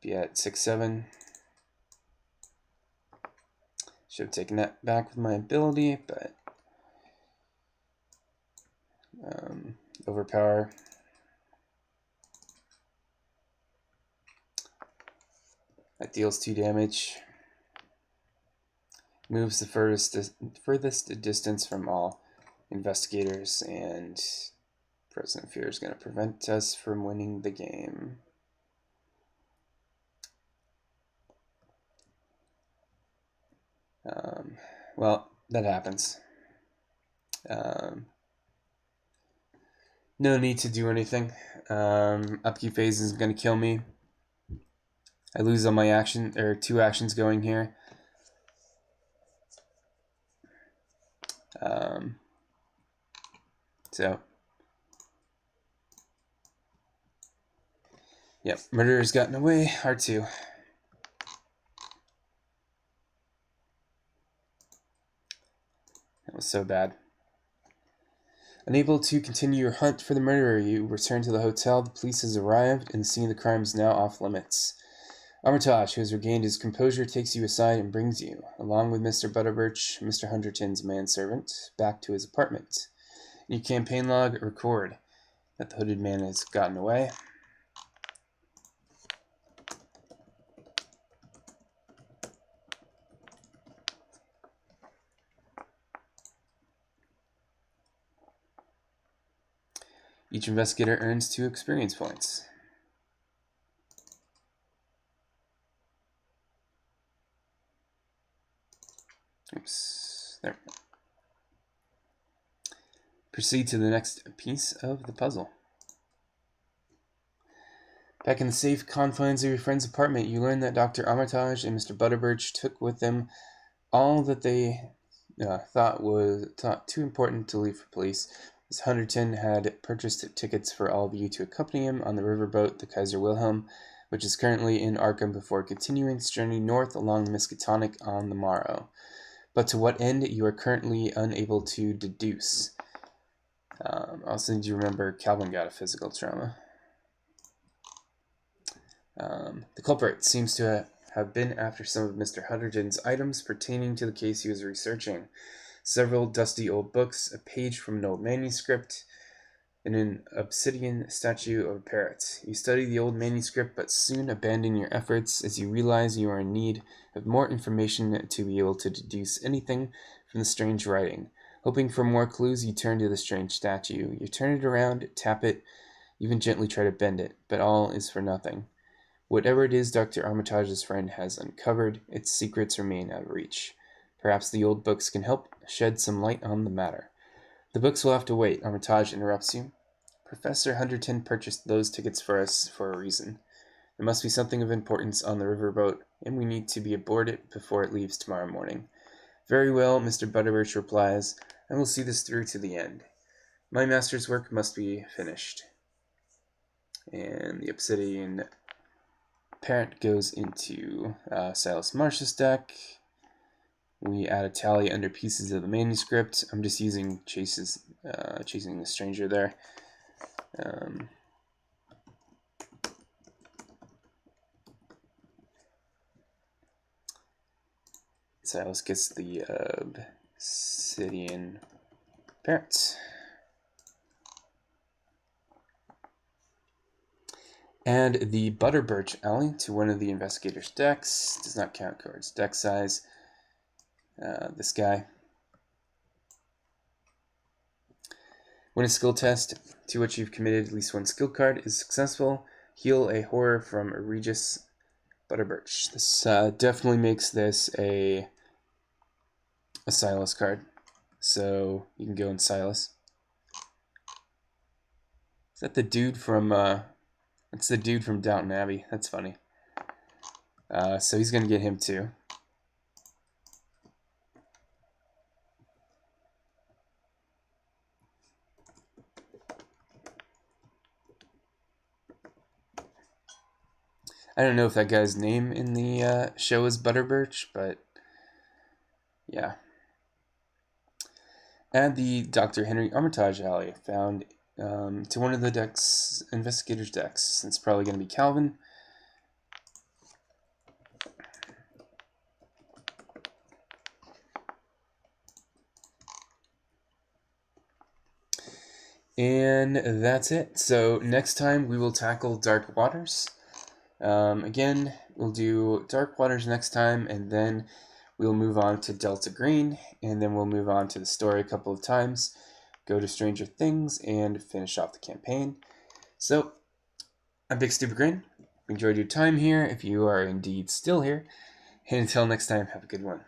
Be at 6-7. Should have taken that back with my ability, but overpower. That deals 2 damage. Moves the furthest distance from all investigators, and President Fear is going to prevent us from winning the game. Well, that happens. No need to do anything. Upkeep phase is going to kill me. I lose on my action, or 2 actions going here. So, yep, Murderer's gotten away. R2. That was so bad. Unable to continue your hunt for the murderer, you return to the hotel. The police has arrived, and the scene of the crime is now off limits. Armitage, who has regained his composure, takes you aside and brings you, along with Mr. Butterbirch, Mr. Hunterton's manservant, back to his apartment. In your campaign log, record that the hooded man has gotten away. Each investigator earns 2 experience points. Oops, there we go. Proceed to the next piece of the puzzle. Back in the safe confines of your friend's apartment, you learn that Dr. Armitage and Mr. Butterbirch took with them all that they thought too important to leave for police. Ms. Hunterton had purchased tickets for all of you to accompany him on the riverboat, the Kaiser Wilhelm, which is currently in Arkham before continuing its journey north along the Miskatonic on the morrow. But to what end, you are currently unable to deduce. Also need you remember Calvin got a physical trauma. The culprit seems to have been after some of Mr. Hunterton's items pertaining to the case he was researching. Several dusty old books, a page from an old manuscript, and an obsidian statue of a parrot. You study the old manuscript, but soon abandon your efforts as you realize you are in need of more information to be able to deduce anything from the strange writing. Hoping for more clues, you turn to the strange statue. You turn it around, tap it, even gently try to bend it, but all is for nothing. Whatever it is Dr. Armitage's friend has uncovered, its secrets remain out of reach. Perhaps the old books can help shed some light on the matter. The books will have to wait, Armitage interrupts you. Professor Hunterton purchased those tickets for us for a reason. There must be something of importance on the riverboat, and we need to be aboard it before it leaves tomorrow morning. Very well, Mr. Butterbirch replies. I will see this through to the end. My master's work must be finished. And the obsidian parent goes into Silas Marsh's deck. We add a tally under pieces of the manuscript. I'm just using chasing the stranger there. Silas gets the obsidian parent. Add the Butterbirch alley to one of the investigator's decks. Does not count cards. Deck size. This guy. When a skill test to which you've committed at least 1 skill card is successful, heal a horror from Regis Butterbirch. This definitely makes this a Silas card. So you can go in Silas. Is that the dude from that's the dude from Downton Abbey? That's funny. So he's gonna get him too. I don't know if that guy's name in the show is Butterbirch, but yeah. Add the Dr. Henry Armitage alley found to one of the decks, investigators' decks. It's probably going to be Calvin. And that's it. So next time we will tackle Dark Waters. Again, we'll do Dark Waters next time, and then we'll move on to Delta Green, and then we'll move on to the story a couple of times, go to Stranger Things, and finish off the campaign. So, I'm Big Stupid Green. Enjoyed your time here, if you are indeed still here. And until next time, have a good one.